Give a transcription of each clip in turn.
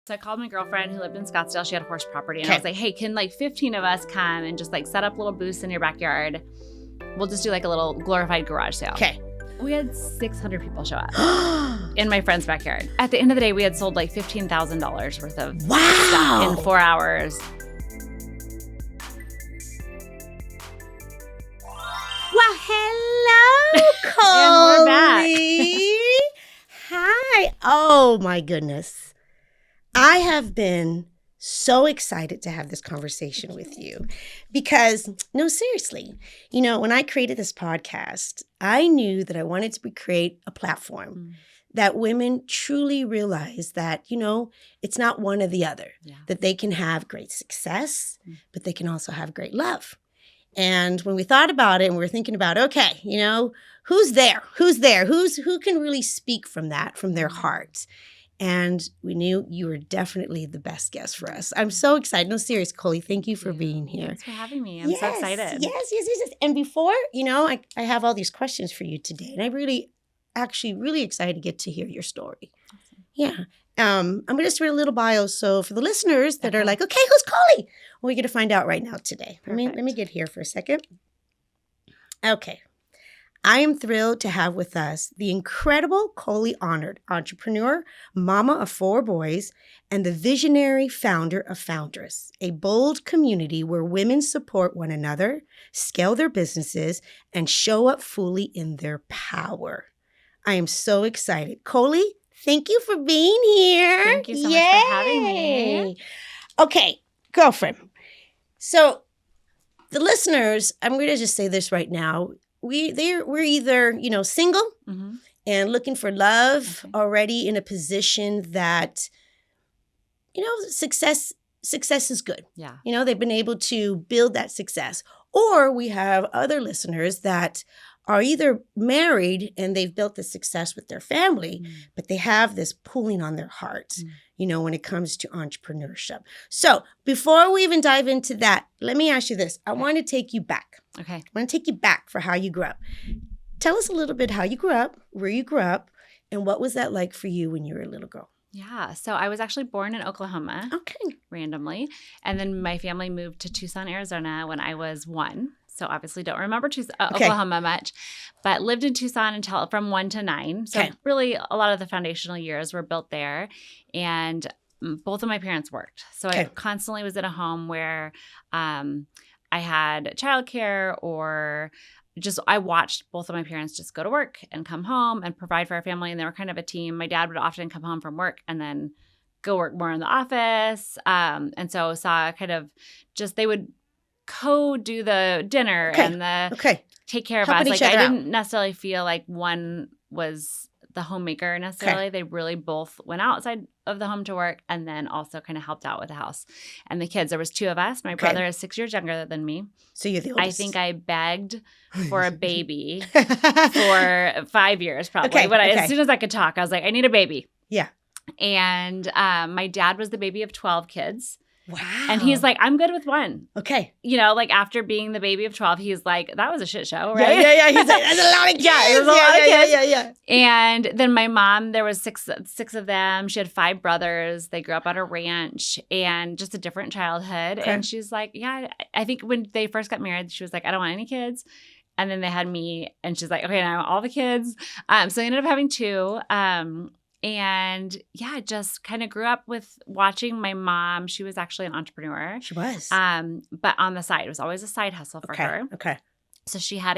So I called my girlfriend who lived in Scottsdale. She had horse property. And I was like, hey, can like 15 of us come and just like set up little booths in your backyard? We'll just do like a little glorified garage sale. Okay. We had 600 people show up in my friend's backyard. At the end of the day, we had sold like $15,000 worth of stuff in 4 hours. Well, hello, Coley. And we're back. Hi. Oh, my goodness. I have been so excited to have this conversation with you because, no, seriously, you know, when I created this podcast, I knew that I wanted to create a platform that women truly realize that, you know, it's not one or the other, that they can have great success, but they can also have great love. And when we thought about it and we were thinking about, okay, you know, who's there? Who can really speak from that, from their heart? And we knew you were definitely the best guest for us. I'm so excited. No, serious, Coley, thank you for being here. Thanks for having me. I'm so excited. Yes. And before, you know, I have all these questions for you today. And I really excited to get to hear your story. Awesome. Yeah. I'm going to just read a little bio. So for the listeners that are like, okay, who's Coley? Well, we're going to find out right now today. Let me get here for a second. Okay. I am thrilled to have with us the incredible Coley Arnold, entrepreneur, mama of 4 boys, and the visionary founder of Foundress, a bold community where women support one another, scale their businesses, and show up fully in their power. I am so excited. Coley, thank you for being here. Thank you so much for having me. Okay, girlfriend. So the listeners, I'm going to just say this right now. We're either, you know, single and looking for love, already in a position that, you know, success is good. Yeah. You know, they've been able to build that success. Or we have other listeners that are either married and they've built the success with their family, but they have this pulling on their heart, you know, when it comes to entrepreneurship. So before we even dive into that, let me ask you this. I want to take you back. Okay. I want to take you back for how you grew up. Tell us a little bit how you grew up, where you grew up, and what was that like for you when you were a little girl? Yeah. So I was actually born in Oklahoma. Okay. Randomly. And then my family moved to Tucson, Arizona when I was 1. So obviously don't remember Oklahoma much, but lived in Tucson until from 1 to 9. So really a lot of the foundational years were built there. And both of my parents worked. So I constantly was in a home where I had childcare or just I watched both of my parents just go to work and come home and provide for our family. And they were kind of a team. My dad would often come home from work and then go work more in the office. And so saw kind of just they would do the dinner and the take care of us. Like I didn't necessarily feel like one was the homemaker necessarily. They really both went outside of the home to work and then also kind of helped out with the house. And the kids, there was 2 of us. My brother is 6 years younger than me. So you're the oldest. I think I begged for a baby for 5 years probably. But as soon as I could talk, I was like, I need a baby. Yeah. And my dad was the baby of 12 kids. Wow. And he's like, I'm good with 1. Okay. You know, like after being the baby of 12, he's like, that was a shit show, right? Yeah. He's like, that's a lot of kids. Yeah, it was a lot of kids. Yeah. And then my mom, there was six of them. She had 5 brothers. They grew up on a ranch and just a different childhood. Okay. And she's like, yeah, I think when they first got married, she was like, I don't want any kids. And then they had me and she's like, okay, now I want all the kids. So they ended up having 2. And yeah, just kind of grew up with watching my mom. She was actually an entrepreneur. She was. But on the side, it was always a side hustle for her. Okay. So she had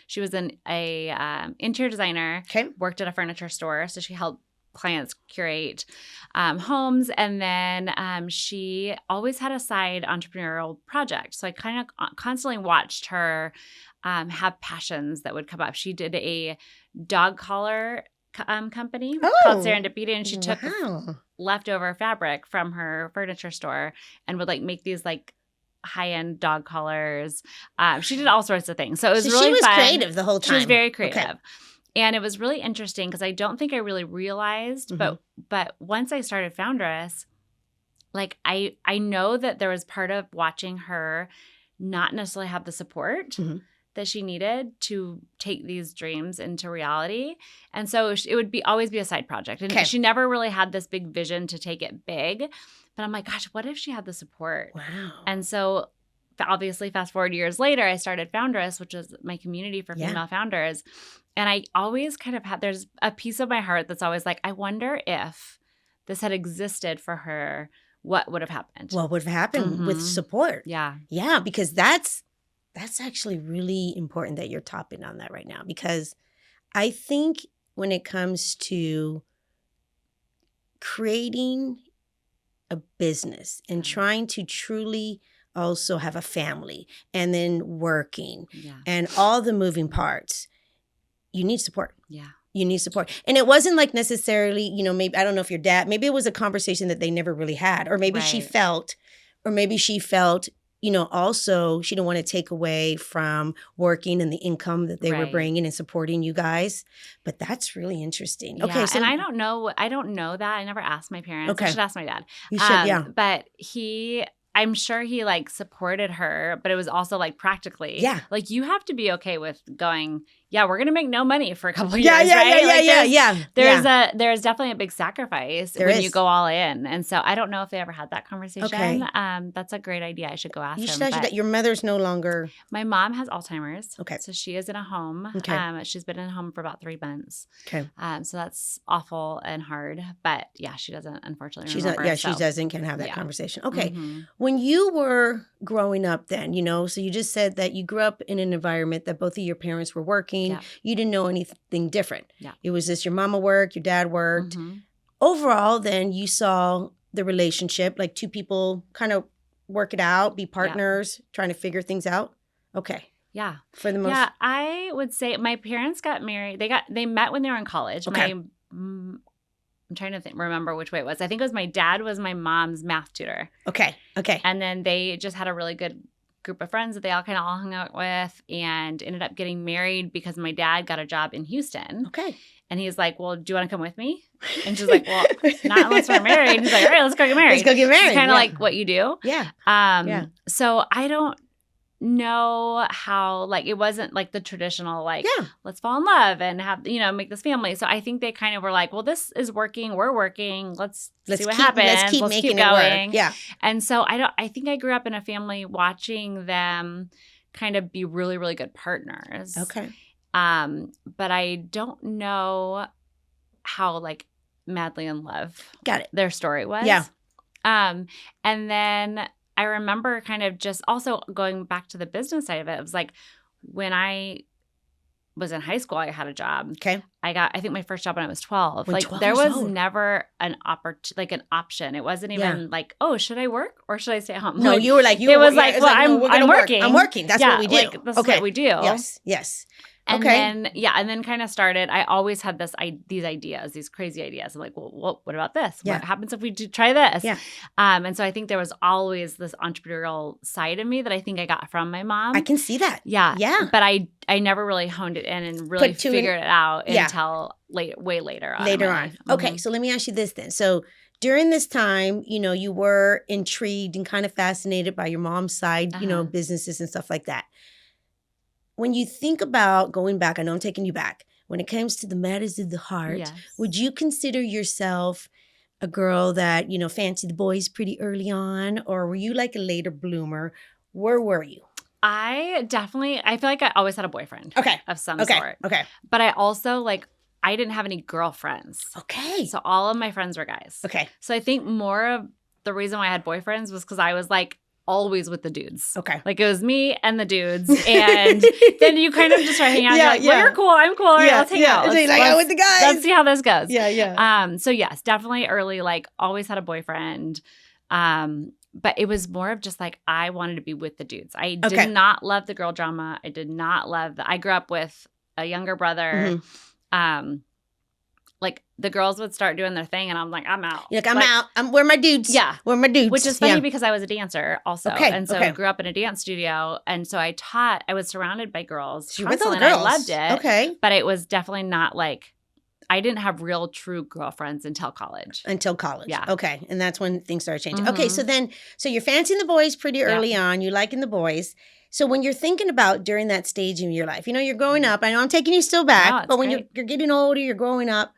she was an interior designer. Okay. Worked at a furniture store. So she helped clients curate homes. And then she always had a side entrepreneurial project. So I kind of constantly watched her have passions that would come up. She did a dog collar company called Serendipity, and she took leftover fabric from her furniture store and would like make these like high-end dog collars. She did all sorts of things. So it was really fun. She was creative the whole time. She was very creative. Okay. And it was really interesting because I don't think I really realized, but once I started Foundress, like I know that there was part of watching her not necessarily have the support that she needed to take these dreams into reality. And so it would always be a side project. And she never really had this big vision to take it big. But I'm like, gosh, what if she had the support? Wow. And so obviously fast forward years later, I started Foundress, which is my community for female founders. And I always kind of there's a piece of my heart that's always like, I wonder if this had existed for her, what would have happened? What would have happened with support? Yeah. Yeah, because that's actually really important that you're topping on that right now. Because I think when it comes to creating a business and trying to truly also have a family and then working and all the moving parts, you need support. Yeah. You need support. And it wasn't like necessarily, maybe, I don't know if your dad, maybe it was a conversation that they never really had, or maybe she felt, also she didn't want to take away from working and the income that they were bringing and supporting you guys. But that's really interesting. Okay. Yeah, so, and I don't know that. I never asked my parents. Okay. I should ask my dad. You should, yeah. But I'm sure he like supported her, but it was also like practically. Yeah. Like you have to be okay with going, we're going to make no money for a couple of years, right? There's definitely a big sacrifice when you go all in. And so I don't know if they ever had that conversation. Okay. That's a great idea. I should go ask him. Your mother's no longer. My mom has Alzheimer's. Okay. So she is in a home. Okay. She's been in a home for about 3 months. Okay. So that's awful and hard. But she doesn't unfortunately remember. She doesn't can have that conversation. Okay. Mm-hmm. When you were growing up then, so you just said that you grew up in an environment that both of your parents were working. Yeah. You didn't know anything different. Yeah. It was just your mama worked, your dad worked. Mm-hmm. Overall, then you saw the relationship, like two people kind of work it out, be partners, trying to figure things out. Okay. Yeah. For the most. Yeah, I would say my parents got married. They met when they were in college. Okay. I'm trying to remember which way it was. I think it was my dad was my mom's math tutor. Okay. Okay. And then they just had a really good group of friends that they all kind of hung out with and ended up getting married because my dad got a job in Houston. Okay. And he's like, well, do you want to come with me? And she's like, well, not unless we're married. He's like, all right, let's go get married. Let's go get married. It's kind of like what you do. Yeah. So I don't know how, like, it wasn't like the traditional, like, let's fall in love and have, make this family. So I think they kind of were like, well, this is working. We're working. Let's see what happens. Let's keep making it work. Yeah. And so I think I grew up in a family watching them kind of be really, really good partners. Okay. But I don't know how, like, madly in love their story was. Yeah. And then I remember kind of just also going back to the business side of it. It was like when I was in high school, I had a job. Okay. I think my first job when I was 12. There was never an option. It wasn't even like, oh, should I work or should I stay at home? No, you were like, I'm working. I'm working. That's what we do. That's what we do. Yes. And then kind of started, I always had these ideas, these crazy ideas. I'm like, well, what about this? Yeah. What happens if we try this? Yeah. And so I think there was always this entrepreneurial side of me that I think I got from my mom. I can see that. Yeah. Yeah. But I never really honed it in and really figured it out until way later on. Later on. Mm-hmm. Okay. So let me ask you this then. So during this time, you were intrigued and kind of fascinated by your mom's side, businesses and stuff like that. When you think about going back, I know I'm taking you back. When it comes to the matters of the heart, would you consider yourself a girl that, fancied the boys pretty early on? Or were you like a later bloomer? Where were you? I feel like I always had a boyfriend. Okay. Of some sort. Okay. But I also, I didn't have any girlfriends. Okay. So all of my friends were guys. Okay. So I think more of the reason why I had boyfriends was because I was always with the dudes. Okay. It was me and the dudes. And then you kind of just start hanging out. You're like, well, you're cool. I'm cool. All right, let's hang out. Let's with the guys. Let's see how this goes. Yeah. So yes, definitely early, always had a boyfriend. But it was more of just I wanted to be with the dudes. I did not love the girl drama. I did not love I grew up with a younger brother. Mm-hmm. The girls would start doing their thing and I'm like, I'm out. You're like, I'm out. Where are my dudes? Yeah. Where are my dudes? Which is funny because I was a dancer also. Okay. And so I grew up in a dance studio. And so I was surrounded by girls. You were with all the girls. I loved it. Okay. But it was definitely not I didn't have real true girlfriends until college. Yeah. Okay. And that's when things started changing. Okay. So you're fancying the boys pretty early on. You're liking the boys. So when you're thinking about during that stage in your life, you're growing up. I know I'm taking you still back, but when you're getting older, you're growing up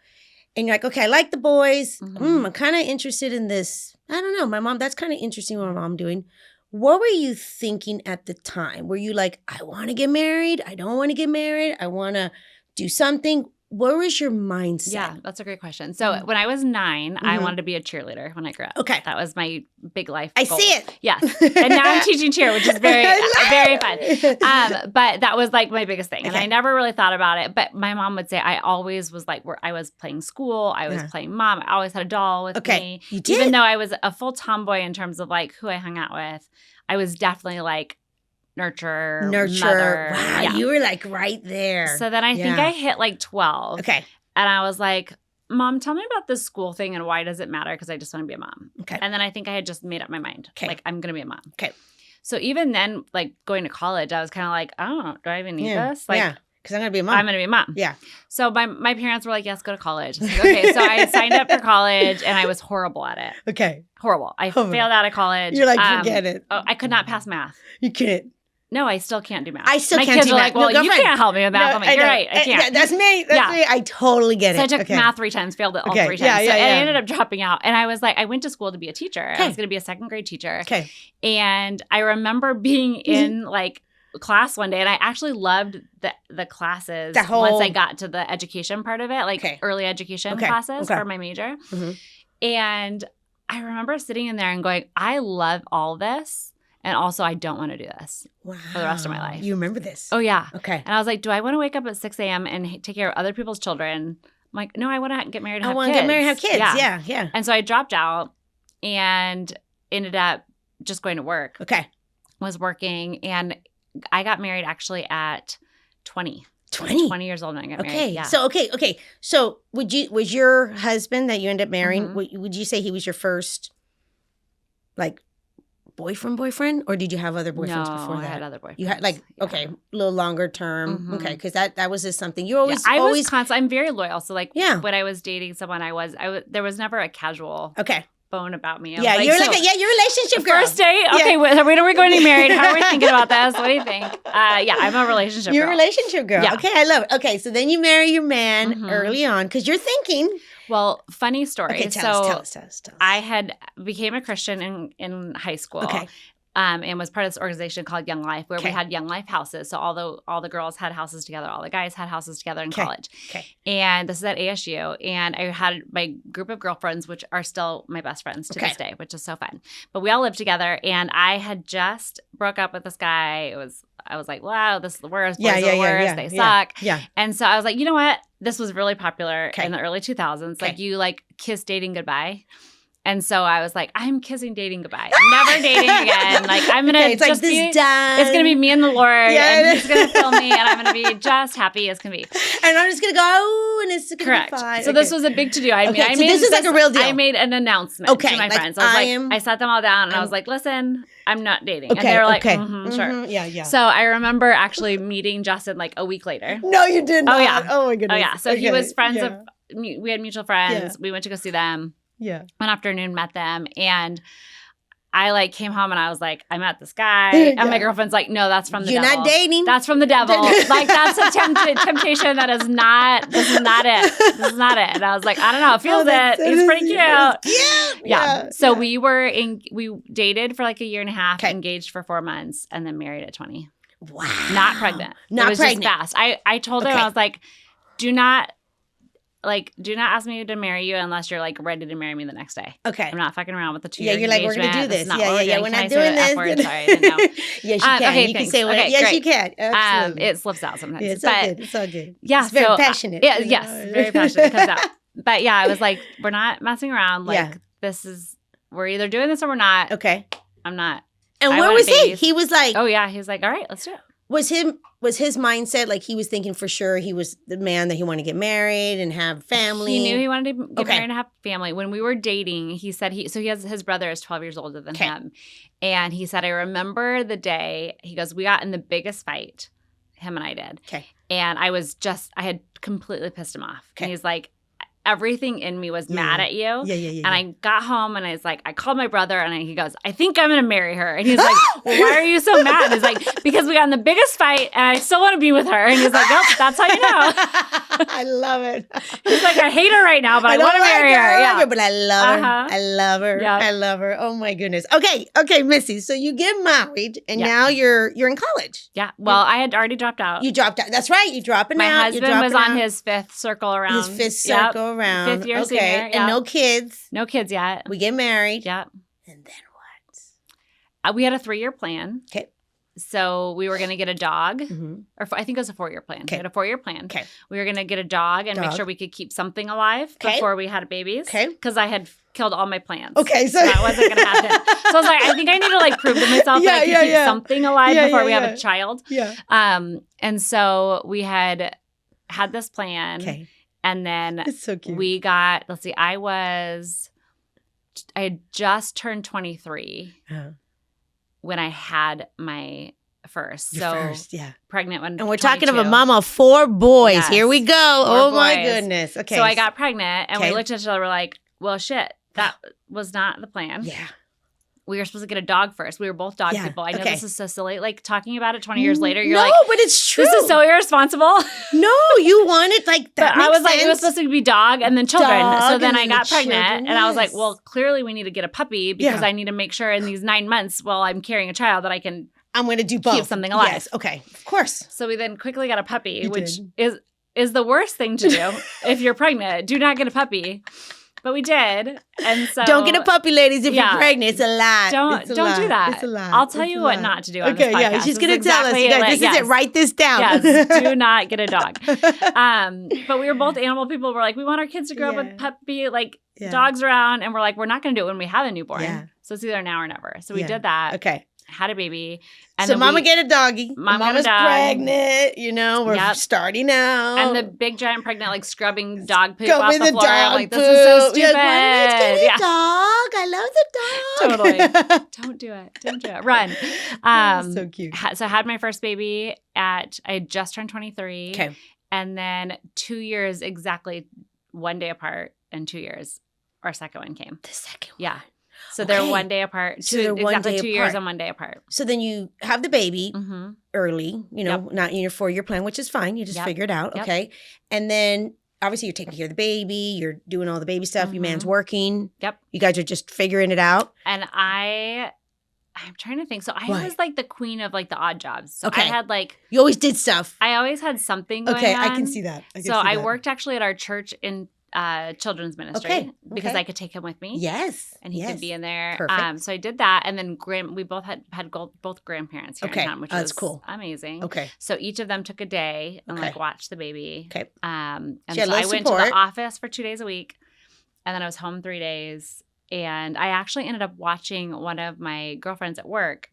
and you're like, okay, I like the boys. I'm kind of interested in this. I don't know. My mom, that's kind of interesting what my mom doing. What were you thinking at the time? Were you like, I want to get married. I don't want to get married. I want to do something. Where was your mindset? Yeah, that's a great question. So when I was 9, I wanted to be a cheerleader when I grew up. Okay. That was my big life goal. I see it. Yes. And now I'm teaching cheer, which is very, very fun. But that was like my biggest thing. And I never really thought about it. But my mom would say I always was like, where I was playing school. I was playing mom. I always had a doll with me. You did? Even though I was a full tomboy in terms of like who I hung out with, I was definitely like, nurture. Mother. Wow, you were like right there. So then I think I hit like 12. Okay. And I was like, Mom, tell me about this school thing and why does it matter? Because I just want to be a mom. Okay. And then I think I had just made up my mind. Okay. Like, I'm going to be a mom. Okay. So even then, like going to college, I was kind of like, oh, do I even need this? Like, because I'm going to be a mom. I'm going to be a mom. Yeah. So my parents were like, yes, go to college. I was like, okay. So I signed up for college and I was horrible at it. Okay. Horrible. I failed out of college. You're like, forget it. Oh, I could not pass math. You couldn't. No, I still can't do math. I still can't My kids do are math. like, well, you can't help me with math. I'm like, you're right. I can't. That's me. That's me. I totally get it. So I took math 3 times, failed it all 3 times. And I ended up dropping out. And I was like, I went to school to be a teacher. I was going to be a 2nd grade teacher. Okay. And I remember being in like class one day, and I actually loved the classes once I got to the education part of it, like early education classes for my major. And I remember sitting in there and going, I love all this. And also, I don't want to do this for the rest of my life. You remember this? Oh, yeah. Okay. And I was like, do I want to wake up at 6 a.m. and take care of other people's children? I'm like, no, I want to get married and have kids. I want to get married and have kids. Yeah. And so I dropped out and ended up just going to work. Okay. Was working. And I got married actually at 20. 20 years old when I got married. Yeah. So, okay. So was your husband that you ended up marrying, would you say he was your first, like, boyfriend, or did you have other boyfriends before that? I had other boyfriends. You had a little longer term. Okay, because that was just something you always. I was constant. I'm very loyal. So like, when I was dating someone, I was there was never a casual. Bone about me. You're like you're a relationship girl. First date? Okay, when are we going to be married? How are we thinking about this? What do you think? I'm a relationship girl. You're a relationship girl. Yeah. Okay, I love it. Okay, so then you marry your man early on because you're thinking. Well, funny story. Okay, tell us. I had became a Christian in high school. Okay. And was part of this organization called Young Life, where we had Young Life houses. So all the girls had houses together, all the guys had houses together in college. Okay. And this is at ASU. And I had my group of girlfriends, which are still my best friends to this day, which is so fun. But we all lived together. And I had just broke up with this guy. I was like, wow, this is the worst. Boys are the worst. They suck. Yeah. And so I was like, you know what? This was really popular in the early 2000s. Like you kiss dating goodbye. And so I was like, I'm kissing dating goodbye. Never dating again. Like I'm gonna it's just like be. Done. It's gonna be me and the Lord, and He's gonna fill me, and I'm gonna be just happy as can be. And I'm just gonna go, and it's gonna be fine. So this was a big to do. I made this is like a real deal. I made an announcement to my friends. I sat them all down, and I was like, listen, I'm not dating. And they were like, sure. Yeah. So I remember actually meeting Justin like a week later. No, you did not. Oh yeah. Oh my goodness. Oh yeah. So he was friends of. We had mutual friends. We went to go see them. Yeah. One afternoon, met them, and I came home and I was like, I met this guy. And my girlfriend's like, no, that's from the devil. You're not dating. That's from the devil. That's a temptation. This is not it. And I was like, I don't know. It feels it. He's pretty cute. Yeah. So we dated for like a year and a half, engaged for 4 months, and then married at 20. Wow. Not pregnant. It was just fast. I told him, I was like, do not ask me to marry you unless you're ready to marry me the next day. Okay. I'm not fucking around with the 2-year engagement. Yeah, you're like, we're going to do this. We're not doing this. Sorry, I didn't know. Yes, you can. Okay, you can say whatever. Yes, you can. Absolutely. It slips out sometimes. Yeah, it's all good. Yeah. It's very passionate. Yes, very passionate. It comes out. But yeah, I was like, we're not messing around. We're either doing this or we're not. Okay. I'm not. And where was he? He was like. Oh, yeah. He was like, all right, let's do it. Was his mindset he was thinking for sure he was the man that he wanted to get married and have family? He knew he wanted to get married and have family. When we were dating, he said his brother is 12 years older than him. And he said, I remember the day, he goes, we got in the biggest fight, him and I did. Okay. And I had completely pissed him off. Okay. And he's like, everything in me was mad at you. Yeah. And I got home and I was like, I called my brother and he goes, I think I'm going to marry her. And he's like, well, why are you so mad? And he's like, because we got in the biggest fight and I still want to be with her. And he's like, nope, that's how you know. I love it. He's like, I hate her right now, but I want to marry her. Yeah. But I love her. I love her. Yep. I love her. Oh my goodness. Okay, Missy. So you get married and now you're in college. Yeah. Well, I had already dropped out. You dropped out. That's right. You dropping out. My husband was on his fifth circle around. His fifth circle around. 5th year senior. Yep. And no kids. No kids yet. We get married. Yep. And then what? We had a 3-year plan. Okay. So we were going to get a dog, or I think it was a 4-year plan. We had a 4-year plan. Okay. We were going to get a dog and make sure we could keep something alive before we had babies. Okay. Because I had killed all my plans. Okay. So that wasn't going to happen. So I was like, I think I need to like prove to myself that I can keep something alive before we have a child. Yeah. And so we had this plan. Okay. And then it's so cute. We got, let's see, I had just turned 23. When I had my first. Pregnant when and we're talking of a mama of 4 boys. Yes. Here we go. 4 boys. My goodness. Okay. So I got pregnant and we looked at each other. We're like, well, shit, that was not the plan. Yeah. We were supposed to get a dog first. We were both dog people. I know this is so silly. Like talking about it 20 years later, you're like, no, but it's true. This is so irresponsible. No, you wanted like that. But I was like, it was supposed to be dog and then children. So then I got pregnant and I was like, well, clearly we need to get a puppy because I need to make sure in these 9 months while I'm carrying a child that I'm going to do both. Keep something alive. Yes. Okay. Of course. So we then quickly got a puppy, which is the worst thing to do if you're pregnant. Do not get a puppy. But we did. And so don't get a puppy, ladies, if you're pregnant. It's a lot. Don't do that. It's a lot. I'll tell you what not to do on this podcast. Yeah, she's going to tell us. You guys, this is it. Write this down. Yes, do not get a dog. But we were both animal people. We're like, we want our kids to grow up with puppy, dogs around. And we're like, we're not going to do it when we have a newborn. Yeah. So it's either now or never. So we did that. Okay. Had a baby. And so mama get a doggy. Mama's pregnant. You know, we're starting out. And the big giant pregnant, scrubbing dog poop off the floor. I'm like, this is so stupid. Let's get a dog. I love the dog. Totally. Don't do it. Don't do it. Run. So cute. So I had my first baby I had just turned 23. Okay. And then 2 years, exactly 1 day apart, and 2 years, our second one came. The second one. Yeah. So they're 1 day apart. Exactly 2 years and 1 day apart. So then you have the baby early, not in your 4-year plan, which is fine. You just figure it out, okay? And then obviously you're taking care of the baby. You're doing all the baby stuff. Your man's working. Yep. You guys are just figuring it out. And I'm trying to think. So I was the queen of the odd jobs. So I had you always did stuff. I always had something going on. Okay, I can see that. I worked actually at our church in children's ministry because I could take him with me. Yes. And he could be in there. Perfect. So I did that. And then we both had both grandparents here in town, which was cool. Amazing. Okay. So each of them took a day and watched the baby. Okay. And so I went to the office for 2 days a week and then I was home 3 days. And I actually ended up watching one of my girlfriends at work.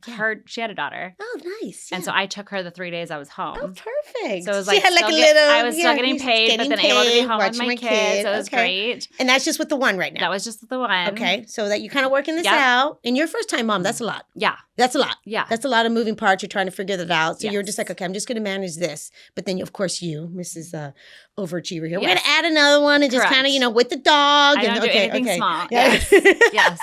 She had a daughter. Oh, nice. Yeah. And so I took her the 3 days I was home. Oh, perfect. So it was she had I was still getting paid, but then able to be home with my kids. So it was great. And that's just with the one right now? That was just with the one. Okay. So that you're kind of working this out. And your first time mom, that's a lot. Yeah. That's a lot. Yeah. That's a lot of moving parts. You're trying to figure that out. So you're just like, okay, I'm just going to manage this. But then, of course, you, Mrs. Overachiever here. We're going to add another one and just kind of, with the dog. I don't do anything small. Yes. Yes.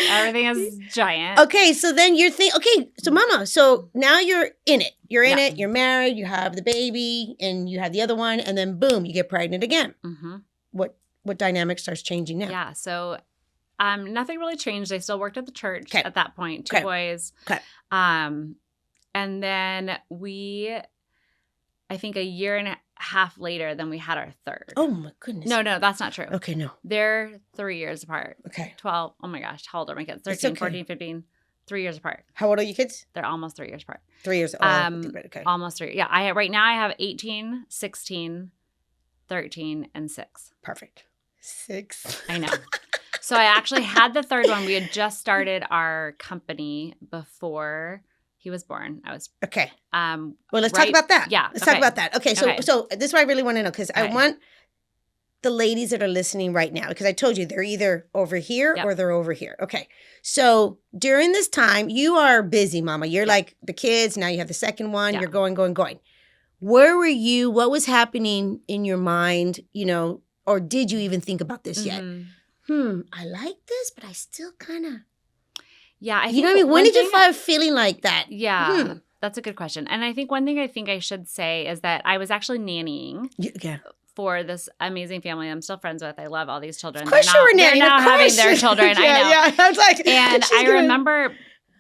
Everything is giant. Okay. So then you're thinking, okay, so mama, so now you're in it. You're in it. You're married. You have the baby and you have the other one. And then boom, you get pregnant again. Mm-hmm. What dynamic starts changing now? Yeah. So nothing really changed. I still worked at the church at that point. 2 boys. Okay. And then I think a year and a half later, then we had our third. Oh my goodness. No, that's not true. Okay, no. They're 3 years apart. Okay. 12. Oh my gosh. How old are my kids? 13, 14, 15. 3 years apart. How old are you kids? They're almost 3 years apart. 3 years. Okay. Almost 3. Yeah. Right now I have 18, 16, 13, and 6. Perfect. 6. I know. So I actually had the third one. We had just started our company before he was born. Okay. Well, let's talk about that. Yeah. Let's talk about that. Okay. So this is what I really want to know because I want the ladies that are listening right now because I told you they're either over here or they're over here. Okay. So during this time, you are busy, mama. You're like the kids. Now you have the second one. You're going. Where were you? What was happening in your mind, Or did you even think about this yet? I like this, but I still kind of... Yeah, I think... You know what I mean? When did you start feeling like that? Yeah, that's a good question. And I think one thing I should say is that I was actually nannying for this amazing family I'm still friends with. I love all these children. Of course you were nannying. They're now having their children. I know. Yeah, I was like... And I remember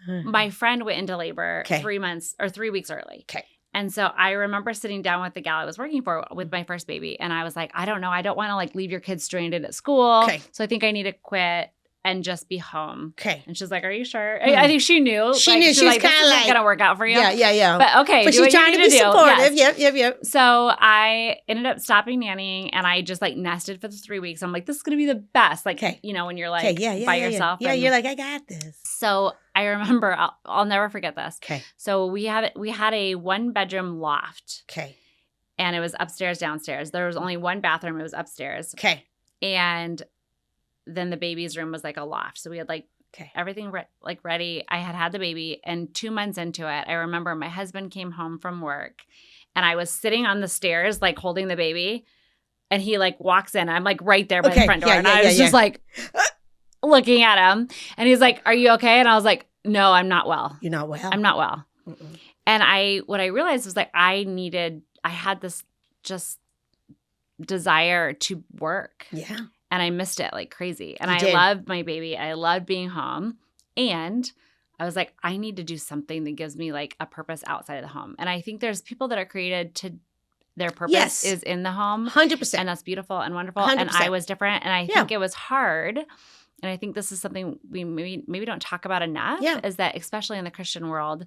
my friend went into labor 3 weeks early. Okay. And so I remember sitting down with the gal I was working for with my first baby. And I was like, I don't know. I don't want to like leave your kids stranded at school. Okay. So I think I need to quit and just be home. Okay. And she's like, are you sure? I think she knew. She knew. She was kind of like, going to work out for you. Yeah. But okay. But she's trying to be supportive. Yes. Yep. So I ended up stopping nannying and I just like nested for the 3 weeks. I'm like, this is going to be the best. Like, when you're like by yourself. Yeah, you're like, I got this. So I remember, I'll never forget this. Okay. So we had a 1-bedroom loft. Okay. And it was upstairs, downstairs. There was only one bathroom. It was upstairs. Okay. And then the baby's room was like a loft. So we had like everything ready. I had the baby, and 2 months into it, I remember my husband came home from work and I was sitting on the stairs like holding the baby, and he like walks in. I'm like right there by the front door. I was just like looking at him, and he's like, are you okay? And I was like, no, I'm not well. You're not well? I'm not well. Mm-mm. And what I realized was like I had this just desire to work. Yeah. And I missed it like crazy. And I loved my baby. I loved being home. And I was like, I need to do something that gives me like a purpose outside of the home. And I think there's people that are created to their purpose is in the home. 100%. And that's beautiful and wonderful. 100%. And I was different. And I think it was hard. And I think this is something we maybe don't talk about enough, is that especially in the Christian world,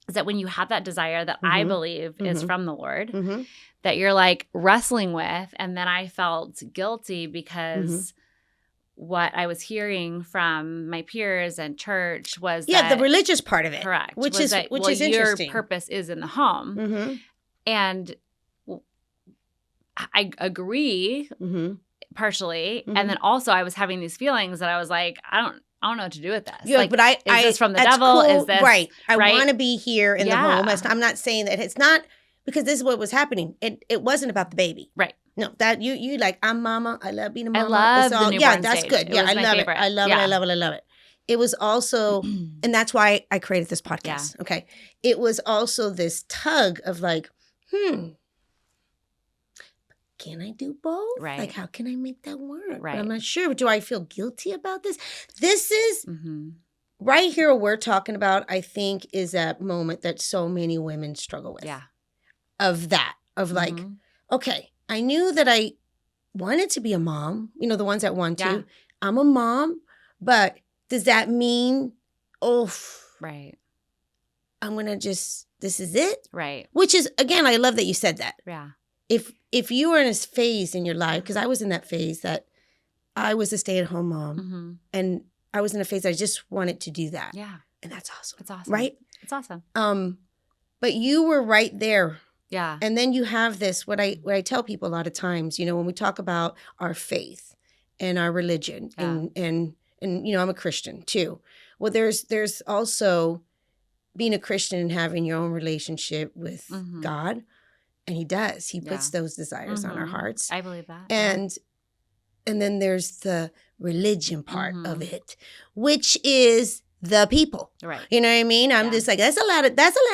is that when you have that desire that I believe is from the Lord, that you're like wrestling with. And then I felt guilty because what I was hearing from my peers and church was the religious part of it. Correct. Which is interesting. Your purpose is in the home. And I agree partially. And then also I was having these feelings that I was like, I don't know what to do with this. Yeah, like, but is this from the devil? Cool. Is this right? I want to be here in the home. I'm not saying that it's not, because this is what was happening. It wasn't about the baby. Right. No, that you like, I'm mama. I love being a mama. I love the newborn that's stage. good. Yeah, I love it. I love it. I love it. I love it. It was also, and that's why I created this podcast. Yeah. Okay. It was also this tug of like, can I do both? Right. Like, how can I make that work? Right. But I'm not sure. Do I feel guilty about this? This is right here what we're talking about, I think, is that moment that so many women struggle with. Yeah. Of like, okay, I knew that I wanted to be a mom, the ones that want to. I'm a mom, but does that mean, right, I'm going to this is it? Right. Which is, again, I love that you said that. Yeah. If you were in a phase in your life, because I was in that phase that I was a stay-at-home mom, and I was in a phase that I just wanted to do that. Yeah. And that's awesome. It's awesome. Right? It's awesome. But you were right there. Yeah. And then you have this, what I tell people a lot of times, when we talk about our faith and our religion, and I'm a Christian too. Well, there's also being a Christian and having your own relationship with God. And he does. He puts those desires on our hearts. I believe that. And then there's the religion part of it, which is the people. Right. You know what I mean? I'm just like, that's a lot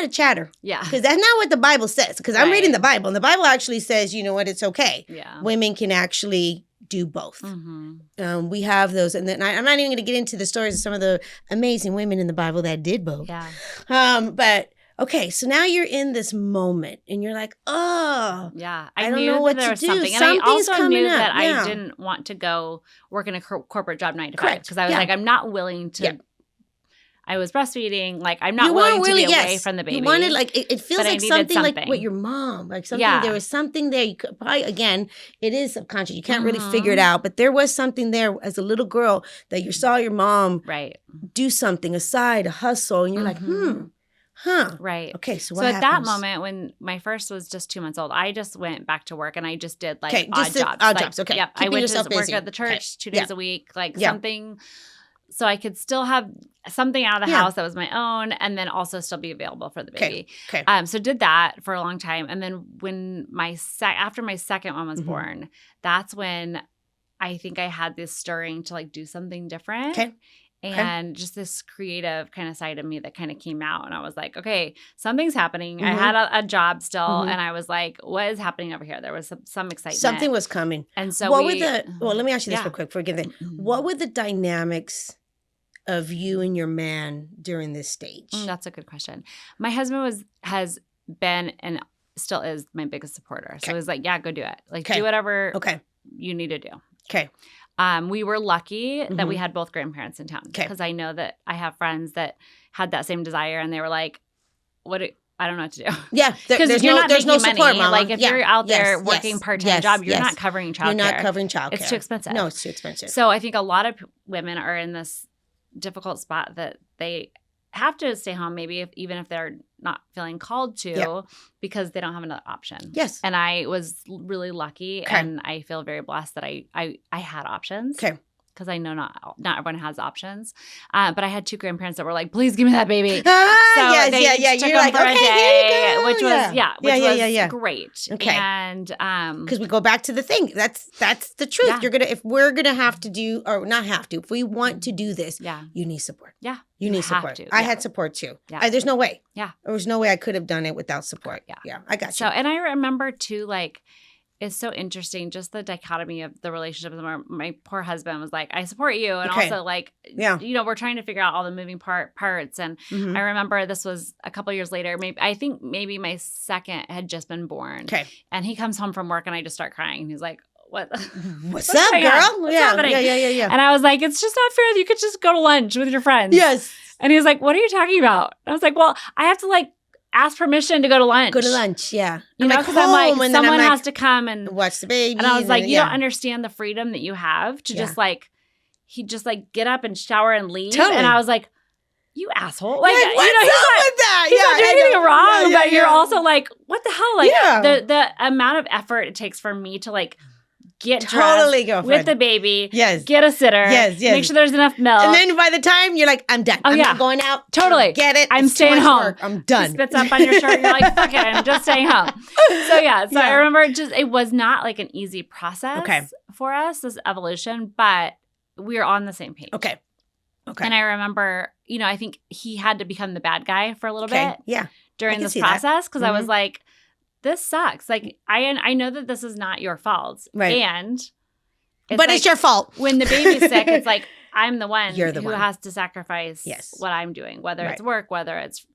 of chatter. Yeah. Because that's not what the Bible says. Because I'm reading the Bible, and the Bible actually says, you know what, it's okay. Yeah. Women can actually do both. We have those. And then I'm not even going to get into the stories of some of the amazing women in the Bible that did both. Yeah. But okay, so now you're in this moment and you're like, I don't know what to do. Something. And I also knew that I didn't want to go work in a corporate job 9 to 5, because I was like, I'm not willing to. Yeah. I was breastfeeding. Like, I'm not willing to be away from the baby. You wanted, like, it feels like something like what your mom, like something, there was something there. You could probably, again, it is subconscious. You can't really figure it out, but there was something there as a little girl that you saw your mom do something aside, a hustle, and you're like, Right. Okay, so what happens? At that moment, when my first was just 2 months old, I just went back to work and I just did odd jobs. Odd jobs, okay. Yep. I went to work at the church 2 days a week, like something so I could still have something out of the house that was my own, and then also still be available for the baby. Okay. So did that for a long time, and then when after my second one was born, that's when I think I had this stirring to like do something different. Okay. And just this creative kind of side of me that kind of came out. And I was like, okay, something's happening. I had a job still. And I was like, what is happening over here? There was some excitement. Something was coming. And so well, let me ask you this real quick. Forgive me. What were the dynamics of you and your man during this stage? That's a good question. My husband has been and still is my biggest supporter. So it was like, yeah, go do it. Like do whatever you need to do. Okay. We were lucky that we had both grandparents in town because I know that I have friends that had that same desire and they were like, I don't know what to do. Yeah. There's no support, Mama. Like if you're out there working part-time job, you're not covering childcare. You're not covering childcare. It's too expensive. No, it's too expensive. So I think a lot of women are in this difficult spot that they have to stay home maybe even if they're not feeling called to because they don't have another option. Yes. And I was really lucky and I feel very blessed that I had options. Okay. Because I know not everyone has options. But I had two grandparents that were like, please give me that baby. So they took them like, for a day, which was great. Okay. And because we go back to the thing. That's the truth. Yeah. If we're gonna have to do or not have to, if we want to do this, you need support. Yeah. You need support. I had support too. Yeah. There's no way. Yeah. There was no way I could have done it without support. Yeah. I got you. So and I remember too, like, it's so interesting, just the dichotomy of the relationship. My poor husband was like, I support you. And also like, we're trying to figure out all the moving parts. And I remember this was a couple years later. I think maybe my second had just been born. Okay. And he comes home from work and I just start crying. And he's like, What's up, girl? What's happening? Yeah. And I was like, it's just not fair that you could just go to lunch with your friends. Yes. And he was like, what are you talking about? And I was like, well, I have to like ask permission to go to lunch. Yeah. You know, because I'm like, someone has to come and watch the baby. And I was like, you don't understand the freedom that you have to just like, he'd just like get up and shower and leave. Totally. And I was like, you asshole. Like, what's up with that? He's not doing anything wrong, but you're also like, what the hell? Like the amount of effort it takes for me to like get dressed with the baby, get a sitter, make sure there's enough milk. And then by the time you're like, I'm done. I'm not going out. Totally. Get it. I'm staying home. I'm done. He spits up on your shirt and you're like, fuck it, I'm just staying home. So I remember it was not like an easy process for us, this evolution, but we were on the same page. Okay. And I remember, I think he had to become the bad guy for a little bit during this process because I was like, this sucks. Like, I know that this is not your fault. Right. And it's your fault. When the baby's sick, it's like, I'm the one who has to sacrifice what I'm doing, whether it's work, whether it's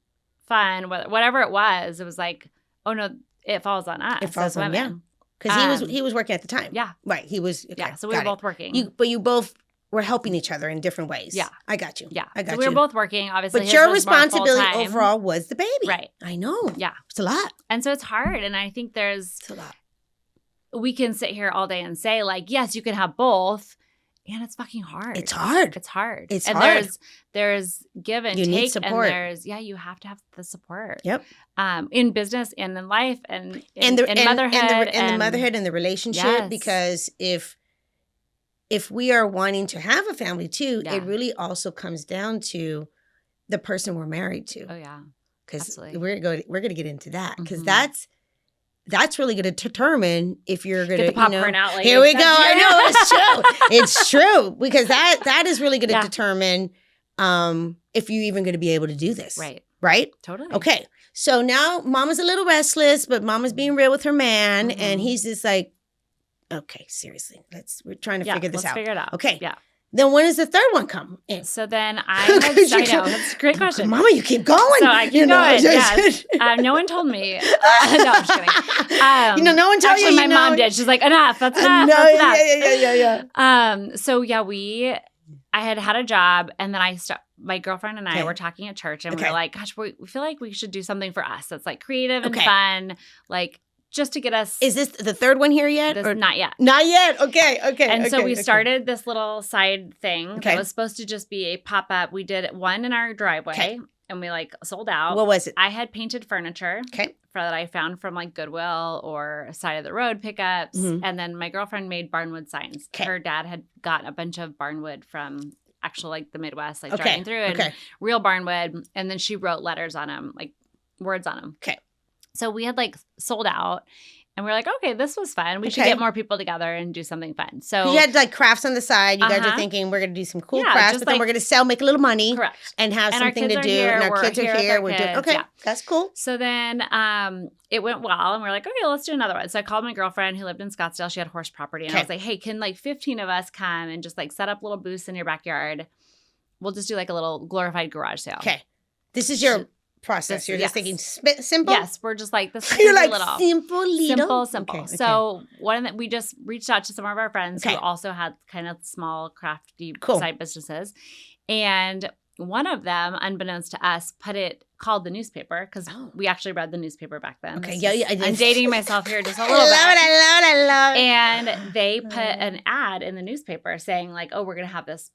fun, whatever it was like, oh no, it falls on us. It falls on women. Because he was working at the time. Yeah. Right. He was. Okay, so we were both working. But you both were helping each other in different ways. Yeah. I got you. Yeah. I got you. We were both working, obviously. But your responsibility overall was the baby. Right. I know. Yeah. It's a lot. And so it's hard. And I think it's a lot. We can sit here all day and say, like, yes, you can have both. And it's fucking hard. It's hard. It's hard. It's hard. There's give and you take. Need support. And you have to have the support. Yep. In business and in life and in motherhood. And the motherhood and the relationship. Because if we are wanting to have a family too, it really also comes down to the person we're married to. Oh yeah, because we're going to get into that because that's really going to determine if you're going to get the popcorn out. Like, here we go. I know it's true. It's true because that is really going to determine if you're even going to be able to do this. Right. Right. Totally. Okay. So now Mama's a little restless, but Mama's being real with her man, and he's just like, okay, seriously, we're trying to figure this out. Let's figure it out. Okay. Yeah. Then when does the third one come in? So then I know. That's a great question. Mama, you keep going. So I keep going. Yes. No one told me. No, I'm just kidding. No one told you. Actually, my mom did. She's like, enough. That's enough. Yeah. So I had a job, and then my girlfriend and I were talking at church, and we were like, gosh, we feel like we should do something for us that's like creative and fun, like just to get us. Is this the third one here yet? Or not yet. Not yet. Okay. And so we started this little side thing that was supposed to just be a pop-up. We did one in our driveway, and we like sold out. What was it? I had painted furniture that I found from like Goodwill or side of the road pickups. And then my girlfriend made barnwood signs. Her dad had got a bunch of barnwood from actual like the Midwest, like driving through and real barnwood. And then she wrote letters on them, like words on them. Okay. So we had like sold out. And we're like, okay, this was fun. We should get more people together and do something fun. So you had like crafts on the side. You guys are thinking we're going to do some cool crafts, but then we're going to sell, make a little money. Correct. And have something to do. And our kids are here. We're doing that's cool. So then it went well. And we're like, okay, let's do another one. So I called my girlfriend who lived in Scottsdale. She had horse property. And I was like, hey, can like 15 of us come and just like set up little booths in your backyard? We'll just do like a little glorified garage sale. Okay. This is your process. You're just thinking simple? Yes. We're just like, this is You're like little. Simple. Okay. So we just reached out to some of our friends who also had kind of small crafty side businesses. And one of them, unbeknownst to us, called the newspaper because we actually read the newspaper back then. Okay. Yeah. I'm dating myself here just a little bit. I love it. And they put an ad in the newspaper saying like, oh, we're going to have this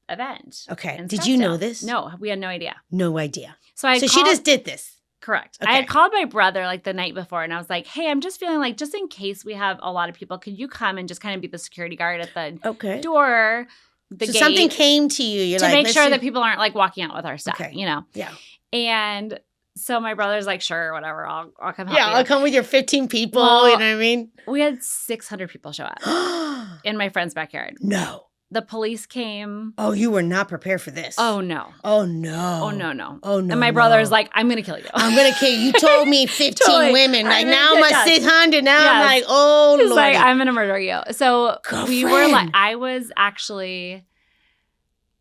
event. Okay. Did you know this? No, we had no idea. No idea. So she just did this. Correct. Okay. I had called my brother like the night before and I was like, hey, I'm just feeling like just in case we have a lot of people, could you come and just kind of be the security guard at the door, the gate. Something came to you. You're to make sure that people aren't like walking out with our stuff, you know? Yeah. And so my brother's like, sure, whatever, I'll come help you. Yeah, I'll come with your 15 people, you know what I mean? We had 600 people show up in my friend's backyard. No. The police came. Oh, you were not prepared for this. Oh, no. Oh, no. Oh, no. Oh, no. And my brother's like, I'm going to kill you. I'm going to kill you. You told me 15 women. Like, now I'm at 600. Now I'm like, oh, Lord. Lord. Like, I'm going to murder you. So we were like, I was actually,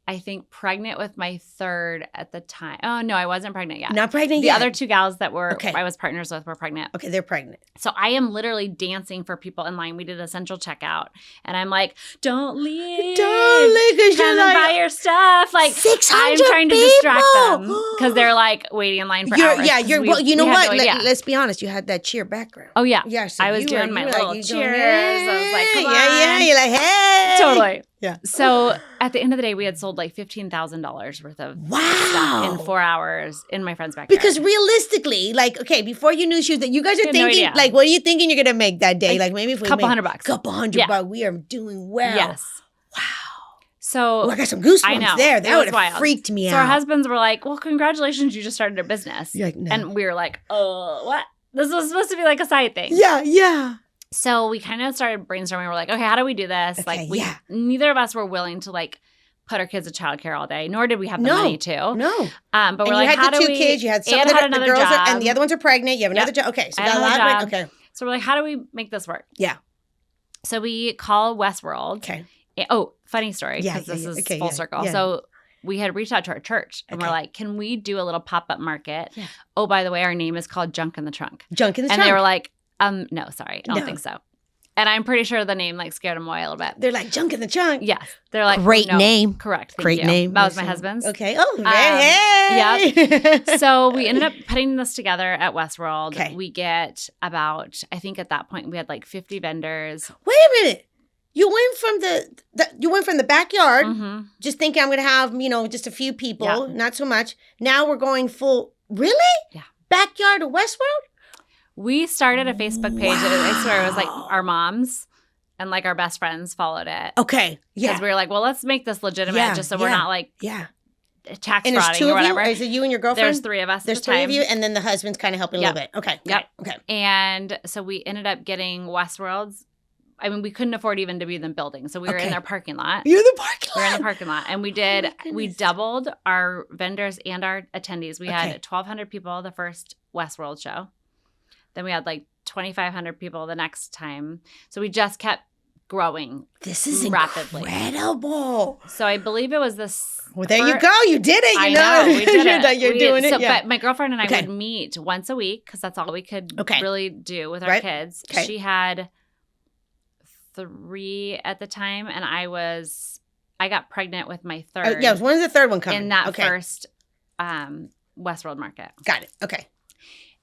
I think, pregnant with my third at the time. Oh, no, I wasn't pregnant yet. Not pregnant yet? The other two gals that I was partners with were pregnant. Okay, they're pregnant. So I am literally dancing for people in line. We did a central checkout. And I'm like, don't leave. Because you're like, buy your stuff. Like, 600 I'm trying to distract them. Because they're like waiting in line for hours. Yeah, you know what? Let's be honest. You had that cheer background. Oh, yeah. Yeah, so I was doing my little cheers. I was like, come on. Yeah. You're like, hey. Totally. Yeah. So at the end of the day, we had sold like $15,000 worth of stuff in 4 hours in my friend's backyard. Because realistically, like, okay, before you knew she was that, you guys are thinking, like, what are you thinking you're going to make that day? Like maybe if we $200. $200, we are doing well. Yes. Wow. So I got some goosebumps there. That would have freaked me out. So our husbands were like, well, congratulations, you just started a business. You're like, no. And we were like, oh, what? This was supposed to be like a side thing. Yeah. So we kind of started brainstorming. We're like, okay, how do we do this? Okay, like, neither of us were willing to like put our kids in childcare all day, nor did we have the money to. No. But we're like, how do we? You had the 2 kids. You had some of the girls, and the other ones are pregnant. You have another job. Okay, so got a lot. Okay. So we're like, how do we make this work? Yeah. So we call Westworld. Okay. Oh, funny story, because this is full circle. Yeah. So we had reached out to our church, and we're like, can we do a little pop-up market? Yeah. Oh, by the way, our name is called Junk in the Trunk. Junk in the Trunk. And they were like, no, sorry, I don't think so. And I'm pretty sure the name like scared them away a little bit. They're like, Junk in the Trunk. Yes. They're like, great name. Correct. Great name. That was my husband's. Okay. Oh, hey. Yep. So we ended up putting this together at Westworld. Okay. We get about, I think at that point we had like 50 vendors. Wait a minute. You went from the backyard, just thinking I'm going to have, just a few people, not so much. Now we're going full. Really? Yeah. Backyard of Westworld? We started a Facebook page. I swear it was like our moms and like our best friends followed it. Okay. Yeah. Because we were like, well, let's make this legitimate just so we're not like tax and frauding or whatever. Is it you and your girlfriend? There's 3 of us. There's 3 of you, and then the husband's kind of helping a little bit. Okay. Yep. Okay. And so we ended up getting Westworld's. I mean, we couldn't afford even to be in the building. So we were in their parking lot. You're in the parking lot? We were in the parking lot. And we doubled our vendors and our attendees. We had 1,200 people the first Westworld show. Then we had like 2,500 people the next time. So we just kept growing. This is rapidly. Incredible. So I believe it was this. Well, there you go. You did it. I know. We did it. You're doing it. But my girlfriend and I would meet once a week because that's all we could really do with our kids. Okay. She had 3 at the time, and I got pregnant with my third. When's the third one coming? In that first Westworld market. Got it. Okay.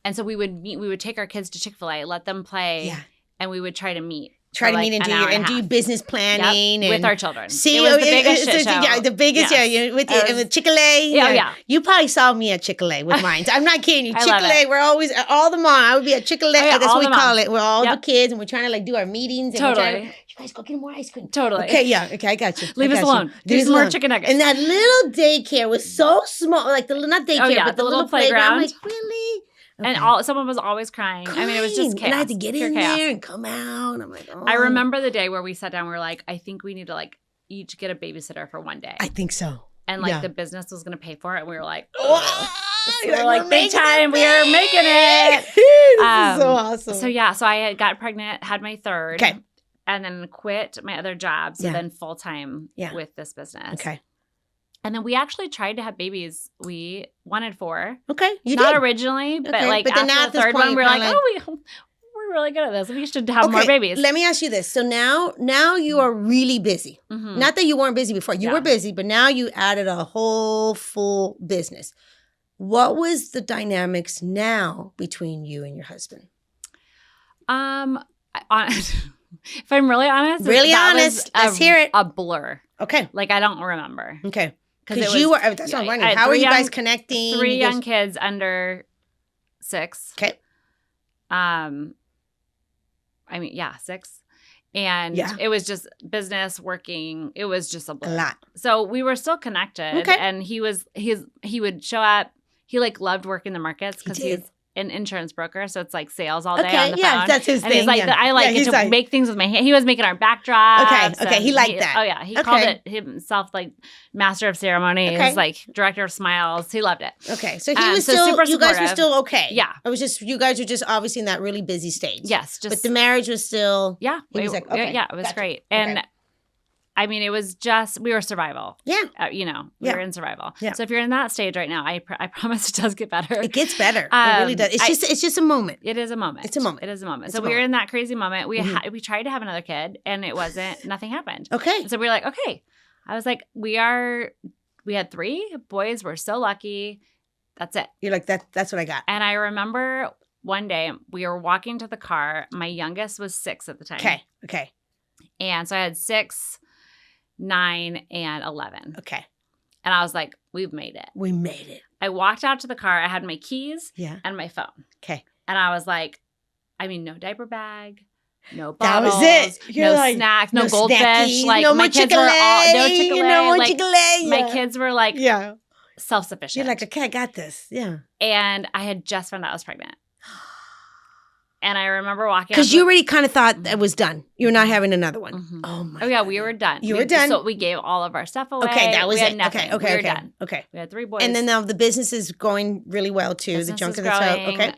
And so we would take our kids to Chick-fil-A, let them play, and we would try to meet. And do business planning with our children. See, it was the biggest shit show. Yeah, the biggest. Yes. Yeah, with Chick-fil-A. Yeah. You probably saw me at Chick-fil-A with mine. I'm not kidding you. Chick-fil-A. We're always all the mom. I would be at Chick-fil-A. That's what we call it. We're all the kids, and we're trying to like do our meetings. And you guys go get more ice cream. Totally. Okay, yeah. Okay, I got you. Leave us alone. There's more chicken nuggets. And that little daycare was so small. Like, not daycare, but the little playground. I'm like, really? Okay. And someone was always crying. I mean, it was just chaos. And I had to get in there and come out. And I'm like, oh. I remember the day where we sat down. We were like, I think we need to like each get a babysitter for one day. I think so. And like the business was going to pay for it. And we were like, oh. So we're like, big time. We are making it. This is so awesome. So yeah, so I got pregnant, had my third. Okay. And then quit my other job. So then full time with this business. Okay. And then we actually tried to have babies. We wanted 4. Okay, you Not did. originally, but okay. like but then after the third one, we were like, we're really good at this. We should have more babies. Let me ask you this. So now you are really busy. Mm-hmm. Not that you weren't busy before. You were busy, but now you added a whole full business. What was the dynamics now between you and your husband? If I'm really honest, let's hear it. A blur. Okay. Like I don't remember. Okay. Because you were, that's what I'm wondering. How are you guys connecting? 3 young kids under 6. Okay. I mean, 6. And it was just business, working. It was just a lot. So we were still connected. Okay. And he would show up. He like loved working the markets because he's an insurance broker. So it's like sales all day on the phone. Yeah, that's his and thing. He's like, I like get to make things with my hand. He was making our backdrops. Okay. He liked that. Oh yeah. He called it himself like master of ceremonies, like director of smiles. He loved it. Okay. So he was still, super you guys were still okay. Yeah. It was just, you guys were just obviously in that really busy stage. Yes. But the marriage was still. Yeah. He was like, okay. Yeah. It was great. And I mean, it was just, we were survival. Yeah. We were in survival. Yeah. So if you're in that stage right now, I promise it does get better. It gets better. It really does. It's just a moment. It is a moment. It's a moment. It is a moment. So we were in that crazy moment. We tried to have another kid and it wasn't, nothing happened. Okay. And so we were like, okay. I was like, we had 3 boys. We're so lucky. That's it. You're like, that's what I got. And I remember one day we were walking to the car. My youngest was 6 at the time. Okay. And so I had 6, 9, and 11. Okay. And I was like, we've made it. We made it. I walked out to the car. I had my keys and my phone. Okay. And I was like, no diaper bag, no bottles, that was it. No snacks, no goldfish. Snackies, like no my kids were all, no Chick-fil-A. My kids were like self-sufficient. You're like, okay, I got this. Yeah. And I had just found out I was pregnant. And I remember walking because you already kind of thought that was done. You're not having another one. Mm-hmm. Oh my! Oh yeah, we were done. You were done. So we gave all of our stuff away. Okay, that was we had it. Nothing. Okay, we were done. Okay, we had 3 boys. And then now the business is going really well too. Business the junk is of the growing. Okay,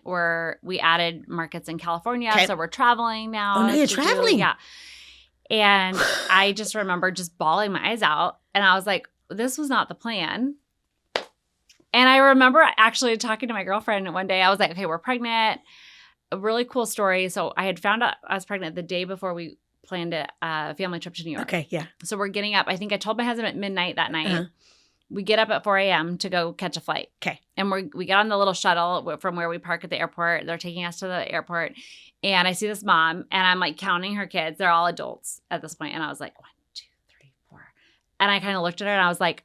we added markets in California, so we're traveling now. Oh no, you're traveling. Yeah. And I just remember just bawling my eyes out, and I was like, "This was not the plan." And I remember actually talking to my girlfriend one day. I was like, "Okay, we're pregnant." A really cool story. So I had found out I was pregnant the day before we planned a family trip to New York. Okay, yeah. So we're getting up. I think I told my husband at midnight that night. Uh-huh. We get up at 4 a.m. to go catch a flight. Okay. And we get on the little shuttle from where we park at the airport. They're taking us to the airport. And I see this mom, and I'm like counting her kids. They're all adults at this point. And I was like, 1, 2, 3, 4. And I kind of looked at her, and I was like,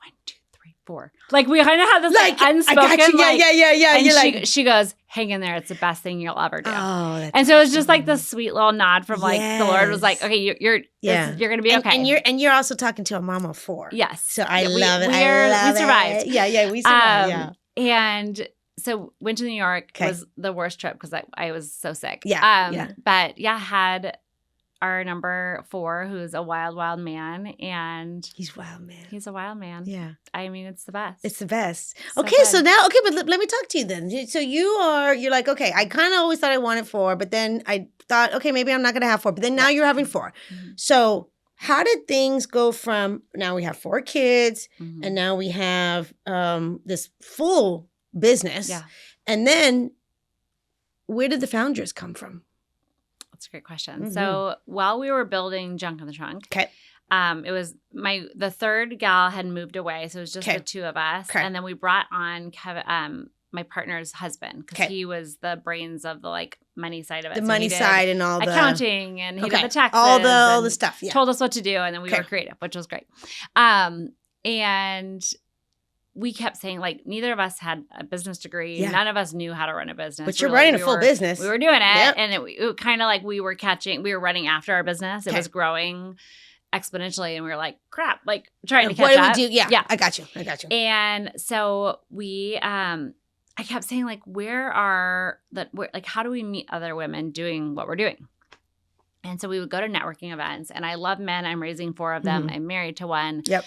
1, 2, 3, 4. Like we kind of had this like unspoken. I got you. Yeah. And you're she goes, hang in there. It's the best thing you'll ever do. Oh, that's and so it was just like this sweet little nod from like the Lord was like, okay, you're going to be okay. And you're also talking to a mom of 4. Yes. So I love it. We survived. Yeah, we survived. And so went to New York. Was the worst trip because I was so sick. Yeah. But had our number 4, who's a wild, wild man, and he's wild, man. He's a wild man. Yeah, I mean, it's the best. It's the best. So okay, good. So now, but let me talk to you then. So you're like, okay, I kind of always thought I wanted 4, but then I thought, okay, maybe I'm not going to have 4, but then now you're having 4. Mm-hmm. So how did things go from now we have 4 kids, and now we have this full business, and then where did the Foundress come from? That's a great question. Mm-hmm. So while we were building Junk in the Trunk, it was the third gal had moved away, so it was just the 2 of us, and then we brought on Kevin, my partner's husband, because he was the brains of the like money side of it. The money side and all the accounting, and he did the taxes, all the stuff. Yeah. Told us what to do, and then we were creative, which was great. And we kept saying, like, neither of us had a business degree. Yeah. None of us knew how to run a business. But you're running a full business. We were doing it. Yep. And it kind of like we were running after our business. It was growing exponentially. And we were like, crap, like trying to catch up. What do we do? Yeah. I got you. And so we, I kept saying, like, how do we meet other women doing what we're doing? And so we would go to networking events. And I love men. I'm raising 4 of them. I'm married to 1. Yep.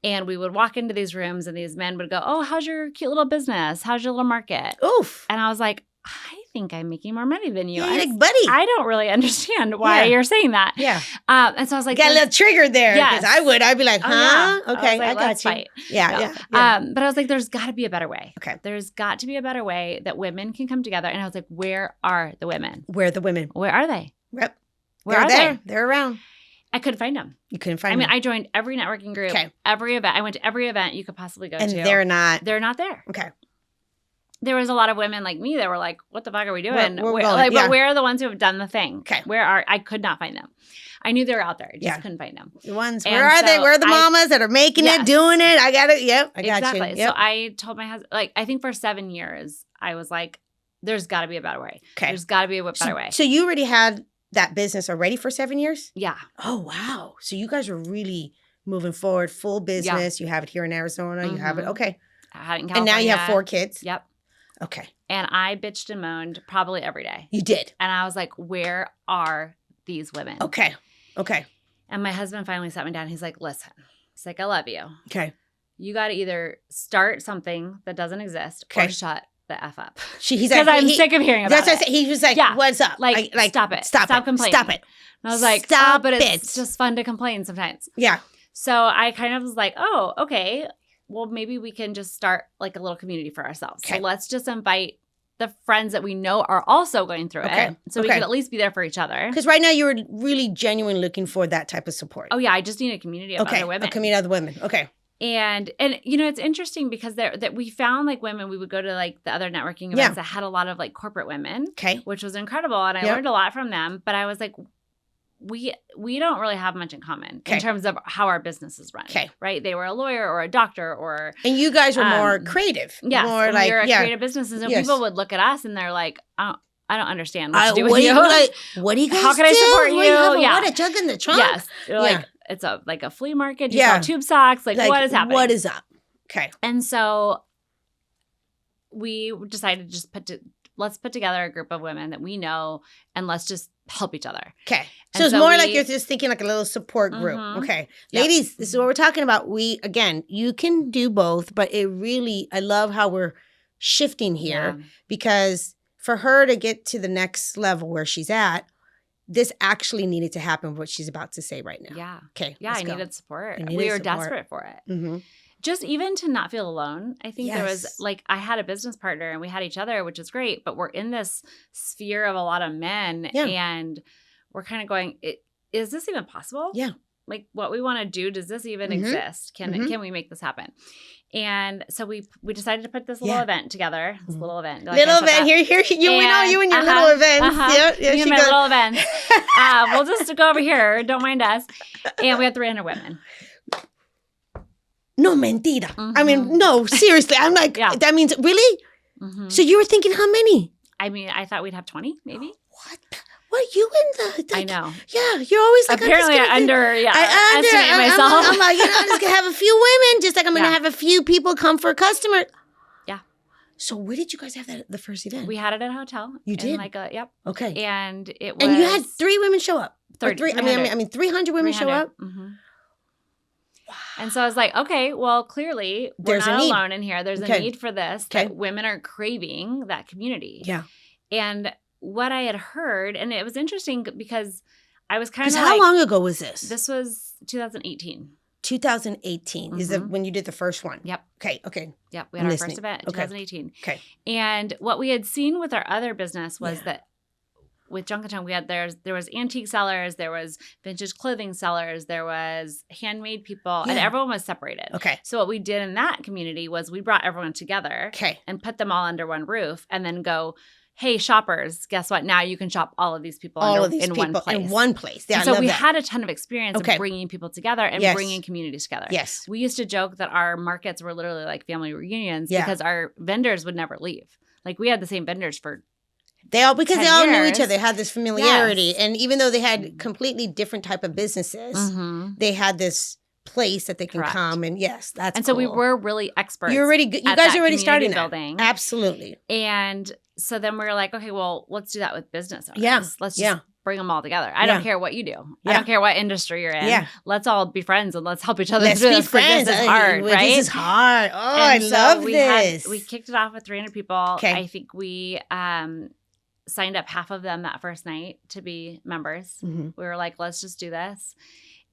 And we would walk into these rooms and these men would go, oh, how's your cute little business? How's your little market? Oof. And I was like, I think I'm making more money than you. Yeah, like, buddy. I don't really understand why you're saying that. Yeah. And so I was like, got a little triggered there. Because I'd be like, huh? Oh, yeah. Okay, I got you. Fight. Yeah. But I was like, there's got to be a better way. Okay. There's got to be a better way that women can come together. And I was like, where are the women? Where are the women? Where are they? Yep. Where are they? They're around. I couldn't find them. You couldn't find them. I joined every networking group, every event. I went to every event you could possibly go to. And they're not there. Okay. There was a lot of women like me that were like, what the fuck are we doing? But where are the ones who have done the thing? Okay. I could not find them. I knew they were out there. I just couldn't find them. The ones, where are they? Where are the mamas that are making it, doing it? I got it. Yep. I got you. Exactly. So I told my husband, like, I think for 7 years, I was like, there's got to be a better way. Okay. There's got to be a better way. So you already had that business already for 7 years? Yeah. Oh, wow. So you guys are really moving forward, full business. Yeah. You have it here in Arizona. You have it. Okay. I had it in California. And now you have 4 kids? Yep. Okay. And I bitched and moaned probably every day. You did? And I was like, where are these women? Okay. And my husband finally sat me down. He's like, listen. He's like, I love you. Okay. You got to either start something that doesn't exist or shut the F up. He's like, I'm sick of hearing about it. That's what he was like, what's up? Like stop it. Stop complaining. Stop it. And I was like, but it's just fun to complain sometimes. Yeah. So I kind of was like, oh, okay. Well, maybe we can just start like a little community for ourselves. Okay. So let's just invite the friends that we know are also going through it. So we can at least be there for each other. Because right now you were really genuinely looking for that type of support. Oh, yeah. I just need a community of other women. A community of other women. Okay. And you know, it's interesting because that we found like women, we would go to like the other networking events that had a lot of like corporate women, which was incredible. And I learned a lot from them. But I was like, we don't really have much in common in terms of how our business is run. Right? They were a lawyer or a doctor and you guys were more creative. Yes. More like we were creative businesses. And people would look at us and they're like, I don't understand what to do with you. What do you guys How can I support you? What, a jug in the trunk? Yes. You're like, it's like a flea market. You sell tube socks. Like what is happening? What is up? Okay. And so we decided to just let's put together a group of women that we know and let's just help each other. Okay. So it's more like you're just thinking like a little support group. Okay. Ladies, this is what we're talking about. Again, you can do both, but I love how we're shifting here because for her to get to the next level where she's at, this actually needed to happen, what she's about to say right now. Yeah. Okay. Yeah, I needed support. We were desperate for it. Mm-hmm. Just even to not feel alone. I think there was like, I had a business partner and we had each other, which is great, but we're in this sphere of a lot of men and we're kind of going, is this even possible? Yeah. Like what we want to do, does this even exist? Can we make this happen? And so we decided to put this little event together. This little event. Like little event. Here, we know you and your little events. Yeah, me and my little events. We'll just go over here. Don't mind us. And we had 300 women. No, mentira. I mean, no, seriously. I'm like, that means, really? Mm-hmm. So you were thinking how many? I mean, I thought we'd have 20, maybe. What you in the? I know. Yeah, you're always like. Apparently, I underestimate myself. I'm like, I'm just gonna have a few women, just like I'm gonna have a few people come for a customer. Yeah. So where did you guys have the first event? We had it at a hotel. You did? Okay. And it was. And you had 3 women show up. 300 women show up. Mm-hmm. Wow. And so I was like, okay, well, clearly we're not alone in here. There's a need for this. That women are craving that community. Yeah. And what I had heard, and it was interesting because I was kind of like. How long ago was this? This was 2018. 2018 is when you did the first one. Yep. Okay. Yep. We had our first event in 2018. Okay. And what we had seen with our other business was that with Junk and Junk, there was antique sellers, there was vintage clothing sellers, there was handmade people, and everyone was separated. Okay. So what we did in that community was we brought everyone together and put them all under one roof and then go, hey, shoppers, guess what? Now you can shop all of these people in one place. In one place. Yeah, so we had a ton of experience of bringing people together and bringing communities together. Yes. We used to joke that our markets were literally like family reunions because our vendors would never leave. Like we had the same vendors for They all knew each other. They had this familiarity. Yes. And even though they had completely different type of businesses, they had this place that they can come and that's and so we were really experts. You're already good. You guys are already starting building. Absolutely. And so then we were like, okay, well, let's do that with business owners. Yeah. Let's just bring them all together. I don't care what you do. I don't care what industry you're in. Yeah. Let's all be friends and let's help each other. Let's be friends. This is hard, right? This is hard. Oh, and I love this. We kicked it off with 300 people. Okay. I think we signed up half of them that first night to be members. We were like, let's just do this.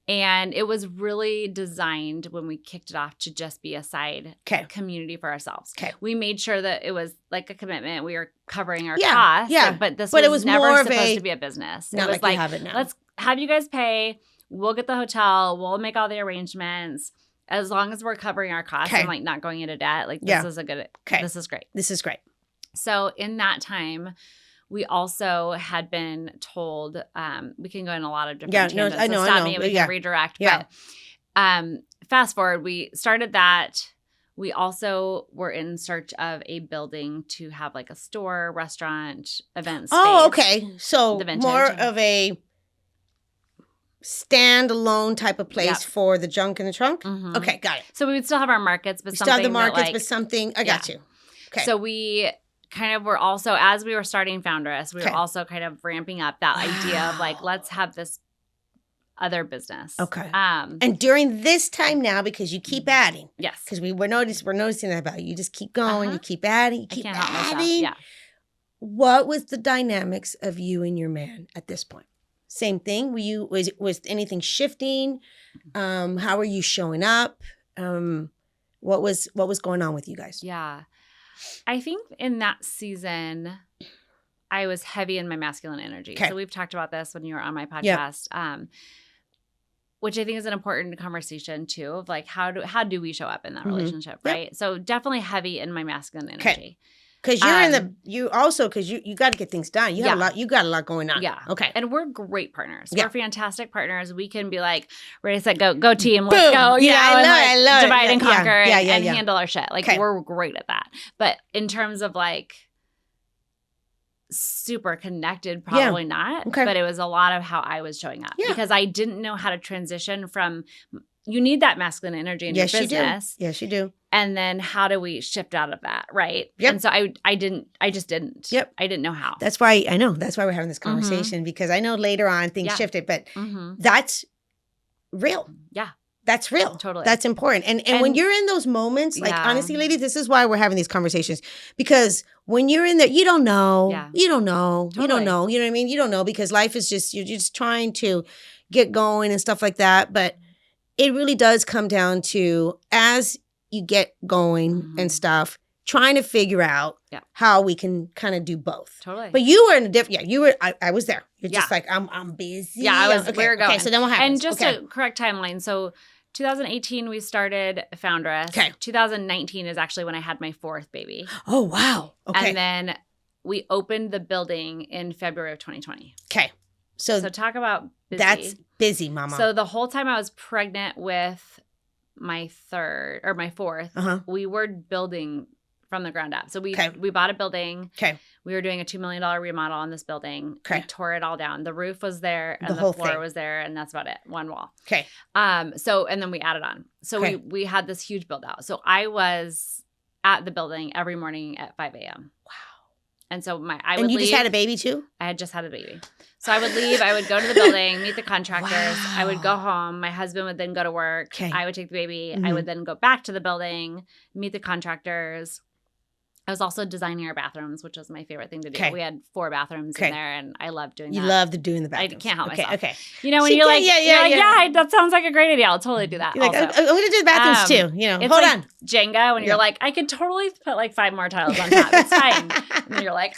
And it was really designed when we kicked it off to just be a side community for ourselves. We made sure that it was like a commitment. We were covering our costs. But it was never supposed to be a business. It was like let's have you guys pay. We'll get the hotel. We'll make all the arrangements. As long as we're covering our costs and like not going into debt. Like this is a good this is great. This is great. So in that time, we also had been told, we can go in a lot of different tangents. I know. Stop me, we can redirect. But fast forward, we started that. We also were in search of a building to have like a store, restaurant, event space. Oh, okay. So more of a standalone type of place for the junk in the trunk? Okay, got it. So we would still have our markets, but still have the markets, but something. I got you. Okay. So we kind of were also, as we were starting Foundress, we were also kind of ramping up that idea of like, let's have this other business. Okay. And during this time now, because you keep adding. Yes. Because we're noticing that about you. You just keep going. You keep adding. You keep adding. Yeah. What was the dynamics of you and your man at this point? Same thing? Was anything shifting? How were you showing up? What was going on with you guys? Yeah. I think in that season, I was heavy in my masculine energy. Okay. So we've talked about this when you were on my podcast, which I think is an important conversation too, of like how do we show up in that relationship, right? So definitely heavy in my masculine energy. Because you're because you got to get things done. You got a lot going on. Yeah. Okay. And we're great partners. We're fantastic partners. We can be like, ready, set, go team, let's go. I love it. Divide and conquer and handle our shit. Like we're great at that. But in terms of like super connected, probably not. Okay. But it was a lot of how I was showing up because I didn't know how to transition from. You need that masculine energy in your business. Yes, you do. And then how do we shift out of that, right? Yep. And so I just didn't. Yep. I didn't know how. That's why we're having this conversation because I know later on things shifted, but that's real. Yeah. That's real. Totally. That's important. And when you're in those moments, like honestly, ladies, this is why we're having these conversations. Because when you're in there, you don't know. Yeah. You don't know. Totally. You don't know. You know what I mean? You don't know because life is you're just trying to get going and stuff like that. But it really does come down to as you get going and stuff, trying to figure out how we can kind of do both. Totally. But you were in a different, I was there. You're just like, I'm busy. Yeah, we were going. Okay, so then what happens? And just a correct timeline. So 2018, we started Foundress. Okay. 2019 is actually when I had my fourth baby. Oh, wow. Okay. And then we opened the building in February of 2020. Okay. So talk about busy. That's busy, mama. So the whole time I was pregnant with my fourth, we were building from the ground up. So we bought a building. Okay. We were doing a $2 million remodel on this building. Okay. We tore it all down. The roof was there and the floor was there and that's about it. One wall. Okay. And then we added on. So we had this huge build out. So I was at the building every morning at 5 a.m. Wow. And so I would leave. And you just had a baby too? I had just had a baby. So I would leave. I would go to the building, meet the contractors. Wow. I would go home. My husband would then go to work. Okay. I would take the baby. I would then go back to the building, meet the contractors. I was also designing our bathrooms, which was my favorite thing to do. Okay. We had 4 bathrooms in there, and I loved doing that. You loved doing the bathrooms. I can't help myself. Okay. You know, when you're like, that sounds like a great idea. I'll totally do that. You're like, I'm going to do the bathrooms too. You know, it's hold like on. Jenga, when you're like, I could totally put like 5 more tiles on top. It's fine. And you're like,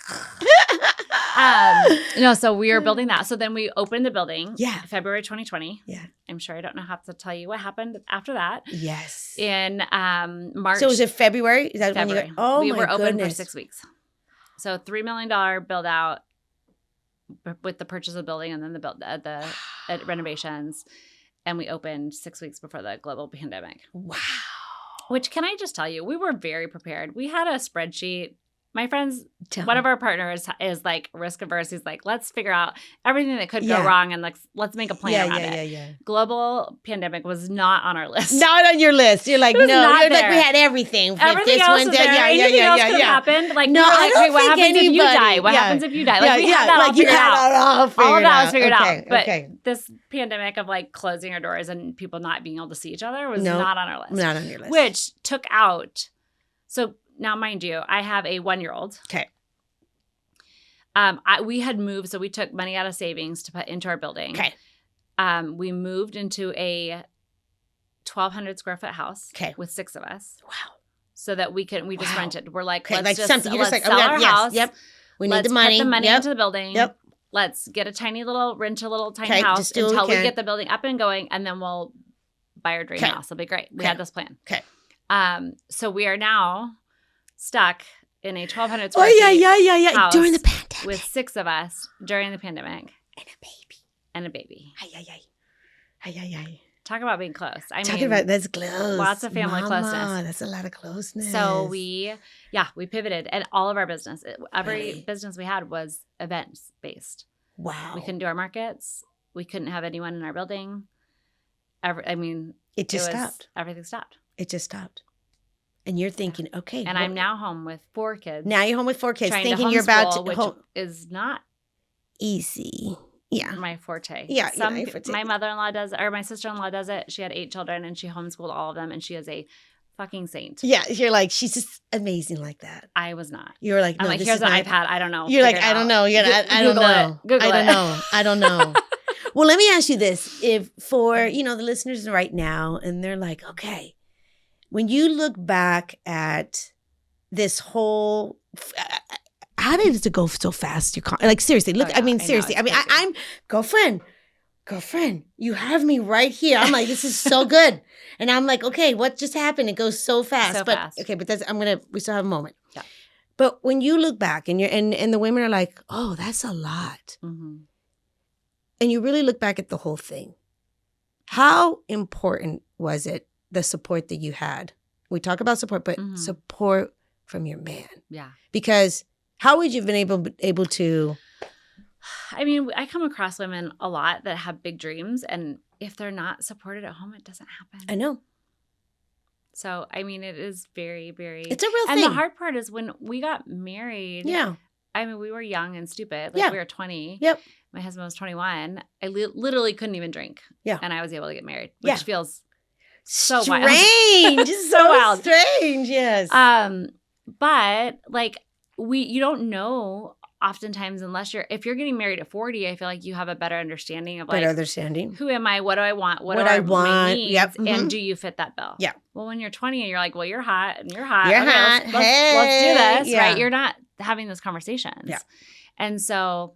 so we were building that. So then we opened the building. Yeah. February 2020. Yeah. I'm sure I don't know how to tell you what happened after that. Yes. In March. So was it February? Is that February. when you got, we were open for 6 weeks. So $3 million build out with the purchase of the building and then the renovations. And we opened 6 weeks before the global pandemic. Wow. Which, can I just tell you, we were very prepared. We had a spreadsheet. My friends, one of our partners is like risk averse. He's like, let's figure out everything that could go wrong and let's make a plan around it. Yeah. Global pandemic was not on our list. Not on your list. You're like, no. You're like, we had everything. Everything else was there. Anything else could have happened. Like, no, I don't what happens if you die? What happens if you die? Like, we had that all figured out. All of that was figured out. But this pandemic of like closing our doors and people not being able to see each other was not on our list. Not on your list. Which took out. So now, mind you, I have a 1-year-old. Okay. We had moved, so we took money out of savings to put into our building. Okay. We moved into a 1,200 square foot house. Okay. With 6 of us. Wow. So that we just rented. We're like, let's just sell our house. Yep. We need the money. Put the money into the building. Yep. Let's rent a little tiny house until we get the building up and going, and then we'll buy our dream house. It'll be great. We had this plan. Okay. So we are now stuck in a 1,200 square feet house during the pandemic with 6 of us during the pandemic and a baby. Ay. Talk about being close. That's close. Lots of family closeness. That's a lot of closeness. So we pivoted, and all of our business, every business we had was events based. Wow. We couldn't do our markets. We couldn't have anyone in our building. It just stopped. Everything stopped. It just stopped. And you're thinking, okay. And I'm now home with 4 kids. Now you're home with 4 kids, thinking you're about to which is not easy. Yeah. My forte. Yeah. My mother-in-law does it, or my sister-in-law does it. She had 8 children and she homeschooled all of them, and she is a fucking saint. Yeah. You're like, she's just amazing like that. I was not. You were like, no, I'm like, here's an iPad. I don't know. You're like, I don't know. You're like, I don't know. Google it. I don't know. Well, let me ask you this. If for, the listeners right now, and they're like, okay, when you look back at this whole, how did it go so fast? Like, seriously, look, seriously. I'm girlfriend, you have me right here. I'm like, this is so good. And I'm like, okay, what just happened? It goes so fast. Okay, but we still have a moment. Yeah. But when you look back and and the women are like, oh, that's a lot. Mm-hmm. And you really look back at the whole thing. How important was it, the support that you had? We talk about support, but support from your man. Yeah. Because how would you have been able to? I come across women a lot that have big dreams, and if they're not supported at home, it doesn't happen. I know. So, it is very, very. It's a real thing. And the hard part is when we got married. Yeah. We were young and stupid. We were 20. Yep. My husband was 21. I literally couldn't even drink. Yeah. And I was able to get married, which feels so strange. Wild. so wild. Strange, yes. But you don't know oftentimes unless if you're getting married at 40, I feel like you have a better understanding of who am I? What do I want? What are my needs? Yep. Mm-hmm. And do you fit that bill? Yeah. Well, when you're 20 and you're like, well, you're hot and you're hot. You're hot. Let's do this, right? You're not having those conversations. Yeah. And so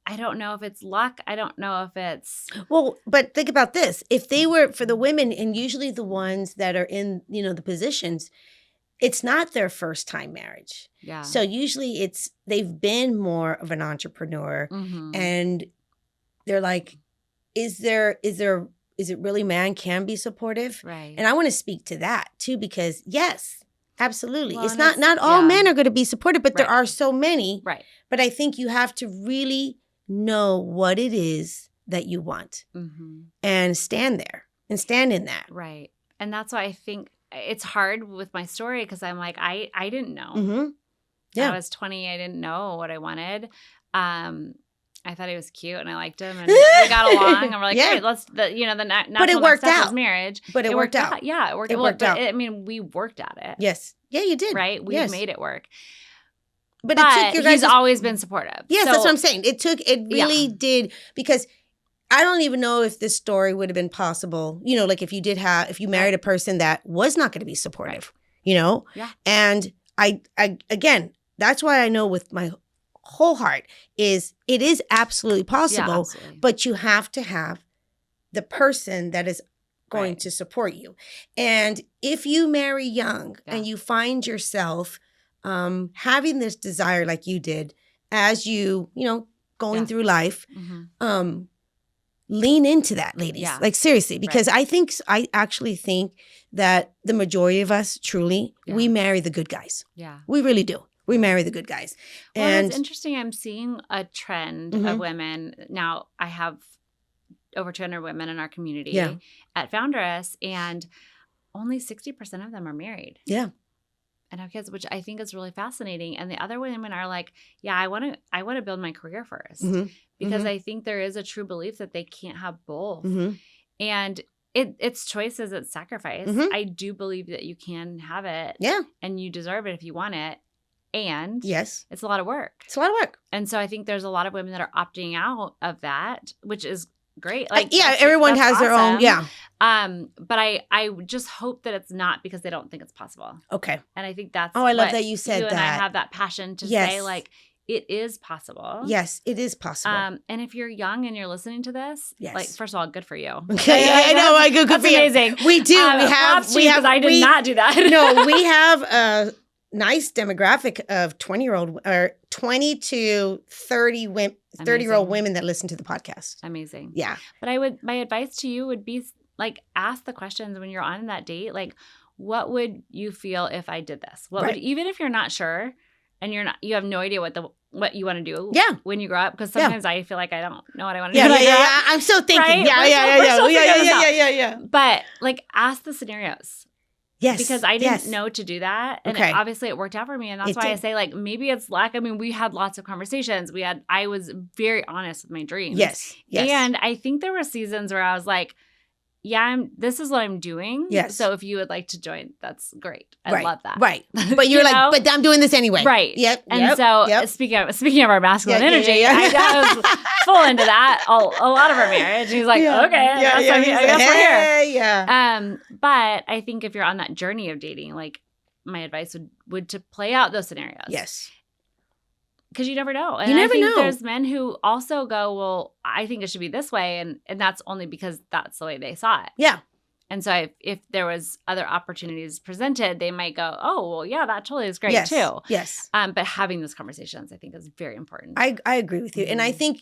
I don't know if it's luck. I don't know if it's... Well, but think about this. If they were, for the women, and usually the ones that are in, the positions, it's not their first time marriage. Yeah. So usually they've been more of an entrepreneur, and they're like, is it really man can be supportive? Right. And I want to speak to that too, because yes, absolutely. Well, it's not all men are going to be supportive, but there are so many. Right. But I think you have to really know what it is that you want and stand there and stand in that. Right. And that's why I think it's hard with my story, because I'm like, I didn't know. Mm-hmm. Yeah. I was 20. I didn't know what I wanted. I thought he was cute and I liked him and we got along and we're like, great, let's, but it worked out. Was marriage. But it worked out. Yeah, it worked out. We worked at it. Yes. Yeah, you did. Right? We made it work. But it took your guys. He's always been supportive. Yes, that's what I'm saying. It really did, because I don't even know if this story would have been possible, if you married a person that was not going to be supportive, Yeah. And I again, that's why I know with my whole heart it is absolutely possible, but you have to have the person that is going to support you. And if you marry young and you find yourself having this desire like you did as you going through life, lean into that, ladies. Yeah. Like seriously, because I actually think that the majority of us truly, we marry the good guys. Yeah. We really do. We marry the good guys. Well, and it's interesting. I'm seeing a trend of women. Now, I have over 200 women in our community at Foundress, and only 60% of them are married. Yeah. And have kids, which I think is really fascinating. And the other women are like, yeah, I want to build my career first. Because I think there is a true belief that they can't have both. And it's choices, it's sacrifice. I do believe that you can have it. Yeah. And you deserve it if you want it. And yes, it's a lot of work. It's a lot of work. And so I think there's a lot of women that are opting out of that, which is great. Like, everyone has their own. Yeah. But I just hope that it's not because they don't think it's possible. Okay. And I think that's I love that you said that. And I have that passion to say, like, it is possible. Yes, it is possible. And if you're young and you're listening to this, like, first of all, good for you. Okay, I know. I go. Good for amazing. You. We do. We have. I did not do that. No, we have a nice demographic of 20 to 30-year-old women that listen to the podcast. Amazing. Yeah. But my advice to you would be, like, ask the questions when you're on that date. Like, what would you feel if I did this? What would, even if you're not sure and you have no idea what you want to do when you grow up, because sometimes I feel like I don't know what I want to do. Yeah. I'm still thinking. Right? Yeah. But, like, ask the scenarios. Yes. Because I didn't know to do that. And obviously it worked out for me. And that's why I say, like, maybe it's luck. I mean, we had lots of conversations. I was very honest with my dreams. Yes. And I think there were seasons where I was like, this is what I'm doing. Yes. So if you would like to join, that's great. I love that. Right. But you're like, but I'm doing this anyway. Right. Yep. And so speaking of our masculine energy, I was full into that a lot of our marriage. He's like, okay, I guess we're here. Yeah. But I think if you're on that journey of dating, like, my advice would to play out those scenarios. Yes. Because you never know. And you never I think know. There's men who also go, well, I think it should be this way. And that's only because that's the way they saw it. Yeah. And so if there was other opportunities presented, they might go, oh, well, yeah, that totally is great too. Yes. But having those conversations, I think, is very important. I agree with you. And I think,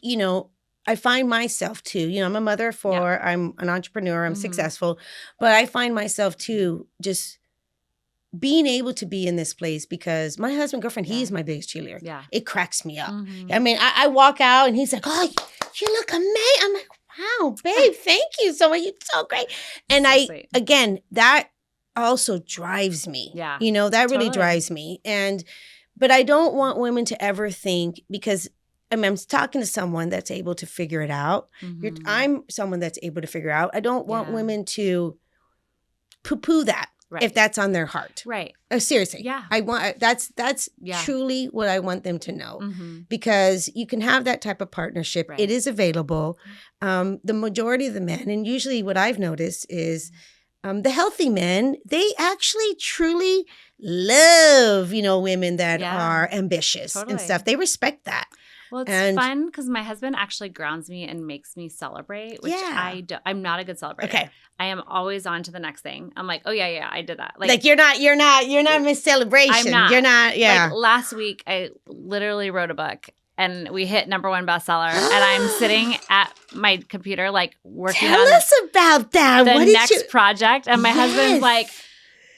I find myself too, I'm a mother of 4, I'm an entrepreneur, I'm successful, but I find myself too just being able to be in this place because my girlfriend, he is my biggest cheerleader. Yeah. It cracks me up. I mean, I walk out and he's like, oh, you look amazing. I'm like, wow, babe, thank you so much. You're so great. And sweet. Again, that also drives me. Yeah. That really drives me. But I don't want women to ever think, because I'm talking to someone that's able to figure it out. I'm someone that's able to figure out. I don't want women to poo-poo that. Right. If that's on their heart. Right. Seriously. Yeah. I want that's truly what I want them to know. Because you can have that type of partnership. Right. It is available. The majority of the men, and usually what I've noticed is the healthy men, they actually truly love, women that are ambitious and stuff. They respect that. Well, it's fun because my husband actually grounds me and makes me celebrate, which I'm not a good celebrator. Okay. I am always on to the next thing. I'm like, oh yeah, I did that. Like you're not Miss Celebration. I'm not. You're not, Like last week, I literally wrote a book and we hit #1 bestseller. And I'm sitting at my computer, like working Tell us about that. The next project. And my husband's like,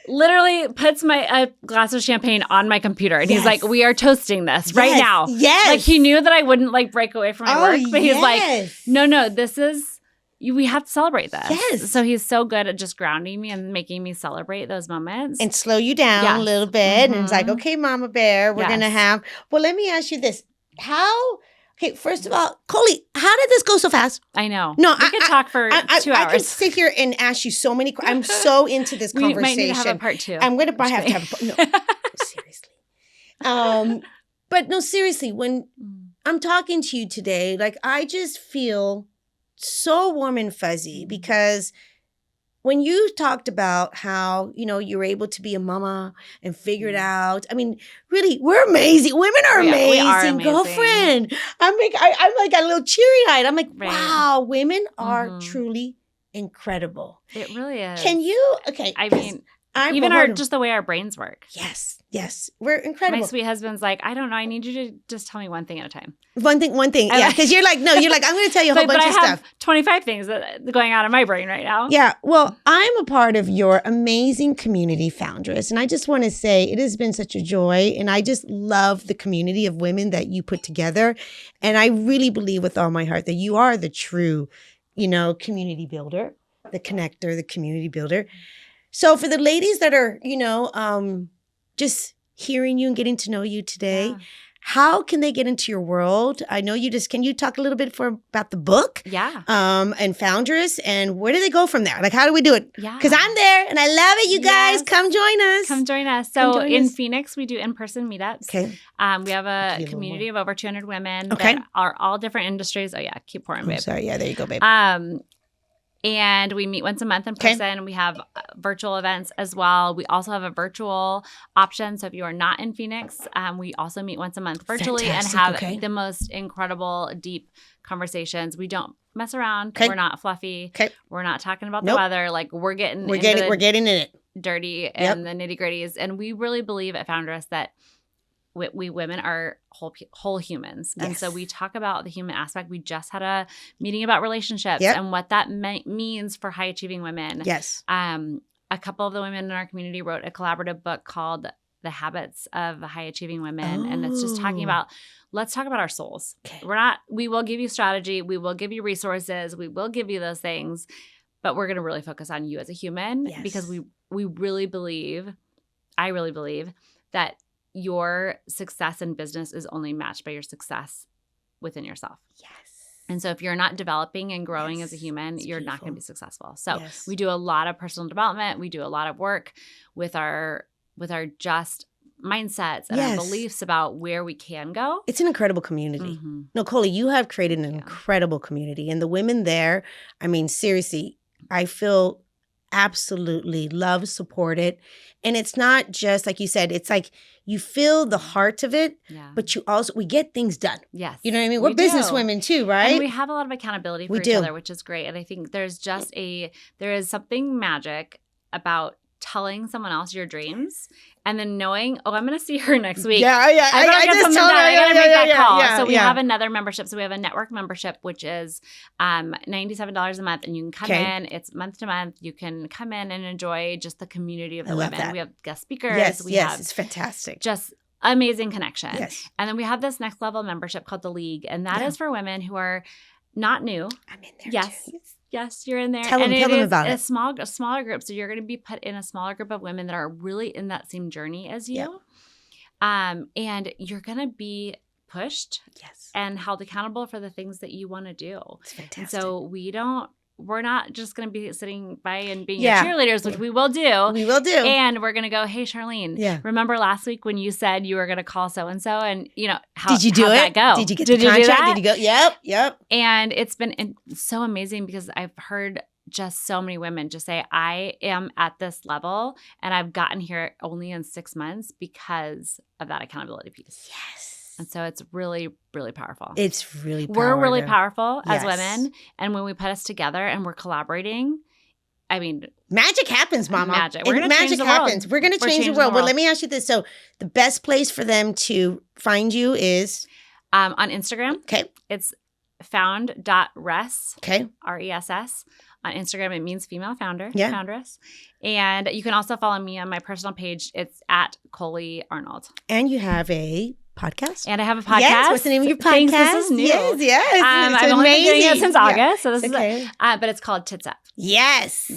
literally puts a glass of champagne on my computer. And he's like, we are toasting this right now. Yes. Like he knew that I wouldn't like break away from my work. But he's like, no, this is, we have to celebrate this. Yes. So he's so good at just grounding me and making me celebrate those moments. And slow you down a little bit. And it's like, okay, Mama Bear, we're going to have, well, let me ask you this. Okay, first of all, Coley, how did this go so fast? I know. No, we could talk for 2 hours. I could sit here and ask you so many questions. I'm so into this conversation. We might need to have a part 2. I'm going to have to have a part. No, seriously. But no, seriously, when I'm talking to you today, like I just feel so warm and fuzzy because when you talked about how, you were able to be a mama and figure it out. I mean, really, we're amazing. Women are amazing. We are amazing. Girlfriend. I'm like a little teary-eyed. I'm like, wow, women are truly incredible. It really is. Can you, okay. I mean, just the way our brains work. Yes. We're incredible. My sweet husband's like, I don't know. I need you to just tell me one thing at a time. One thing. Yeah. Because you're like, I'm going to tell you a whole bunch of stuff. I have 25 things going on in my brain right now. Yeah. Well, I'm a part of your amazing community, Foundress. And I just want to say it has been such a joy. And I just love the community of women that you put together. And I really believe with all my heart that you are the true, community builder, the connector, the community builder. So for the ladies that are, just hearing you and getting to know you today, how can they get into your world? I know can you talk a little bit about the book? Yeah. And Foundress, and where do they go from there? Like, how do we do it? Yeah. Because I'm there and I love it, you guys. Come join us. So in Phoenix, we do in-person meetups. Okay. We have a community of over 200 women that are all different industries. Oh, yeah. Keep pouring, babe. Sorry. Yeah, there you go, babe. And we meet once a month in person. We have virtual events as well. We also have a virtual option. So if you are not in Phoenix, we also meet once a month virtually and have the most incredible, deep conversations. We don't mess around. We're not fluffy. We're not talking about the weather. Like we're getting in it dirty and the nitty gritties. And we really believe at Foundress that we women are whole humans. And so we talk about the human aspect. We just had a meeting about relationships and what that means for high achieving women. Yes. A couple of the women in our community wrote a collaborative book called The Habits of High Achieving Women. And it's just talking about, let's talk about our souls. We will give you strategy. We will give you resources. We will give you those things, but we're going to really focus on you as a human because we really believe, I really believe that your success in business is only matched by your success within yourself. Yes. And so if you're not developing and growing as a human, you're not going to be successful. So we do a lot of personal development. We do a lot of work with our just mindsets and our beliefs about where we can go. It's an incredible community. Mm-hmm. No, Coley, you have created an incredible community. And the women there, I mean, seriously, I feel absolutely love, supported. And it's not just like you said, it's like you feel the heart of it, but we get things done. Yes. You know what I mean? We're business women too, right? And we have a lot of accountability for each other, which is great. And I think there is something magic about telling someone else your dreams and then knowing, I'm going to see her next week. I just told her. I got to make that call. So we have another membership. So we have a network membership, which is $97 a month. And you can come in. It's month to month. You can come in and enjoy just the community of the women. That. We have guest speakers. Yes, it's fantastic. Just amazing connection. Yes. And then we have this next level membership called the League. And that is for women who are not new. I'm in there too. Yes, you're in there. Tell them about it. A smaller group. So you're going to be put in a smaller group of women that are really in that same journey as you. And you're going to be pushed and held accountable for the things that you want to do. It's fantastic. And so we're not just going to be sitting by and being your cheerleaders, which we will do. We will do. And we're going to go, hey, Charlene, remember last week when you said you were going to call so-and-so and, how did you do it? That go? Did you get the contract? Did you go? Yep. And it's been so amazing because I've heard just so many women just say, I am at this level and I've gotten here only in 6 months because of that accountability piece. Yes. And so it's really, really powerful. It's really powerful. We're really powerful as women. And when we put us together and we're collaborating, I mean, magic happens, Mama. Magic. We're going to change the world. We're going to change the world. Well, let me ask you this. So the best place for them to find you is? On Instagram. Okay. It's found.ress. Okay. RESS. On Instagram, it means female founder. Yeah. Foundress. And you can also follow me on my personal page. It's at Coley Arnold. And you have a podcast? And I have a podcast. Yes, what's the name of your podcast? Thanks, this is new. Yes. I've only been doing it since August, so this is but it's called Tits Up. Yes.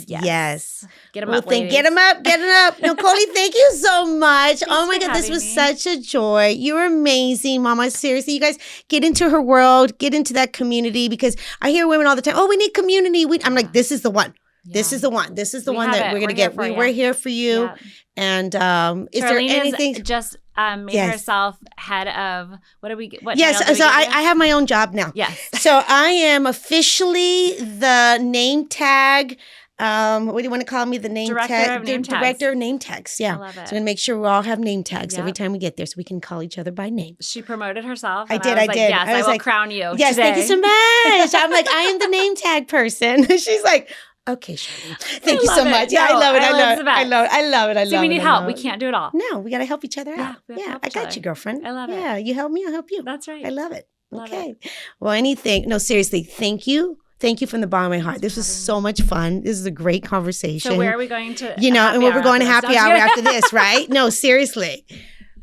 Get them up, ladies. Get them up. No, Coley, thank you so much. Oh my God, this was such a joy. You're amazing, Mama. Seriously, you guys get into her world, get into that community because I hear women all the time, we need community. I'm like, this is the one. Yeah. This is the one. This is the one that we're going to get. We're here for you. Yeah. And is there anything? Just made herself head of what? Yes. So I have my own job now. Yes. So I am officially the name tag. What do you want to call me? The name tag director of name tags. Yeah. I love it. So I'm going to make sure we all have name tags every time we get there, so we can call each other by name. She promoted herself. I did. Yes, I will crown you. Yes, today. thank you so much. I'm like, I am the name tag person. She's like, Okay, Charlene. Thank you so much. Yeah, I love it. I love it. So we need help. We can't do it all. No, we got to help each other out. Yeah, I got you, girlfriend. I love it. Yeah, you help me, I'll help you. That's right. I love it. Okay. Well, seriously, thank you. Thank you from the bottom of my heart. This was so much fun. This is a great conversation. So where are we going to? And we're going to happy hour after this, right? No, seriously.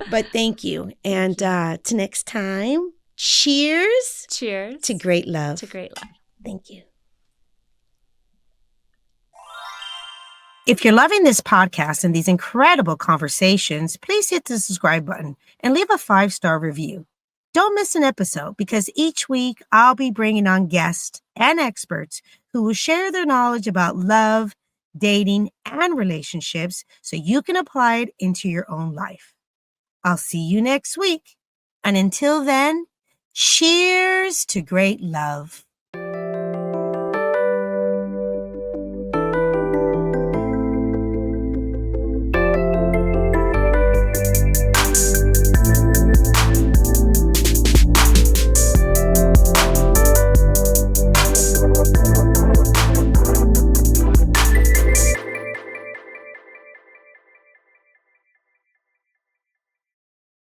But thank you. And to next time, cheers. Cheers. To great love. To great love. Thank you. If you're loving this podcast and these incredible conversations, please hit the subscribe button and leave a 5-star review. Don't miss an episode because each week I'll be bringing on guests and experts who will share their knowledge about love, dating, and relationships so you can apply it into your own life. I'll see you next week. And until then, cheers to great love.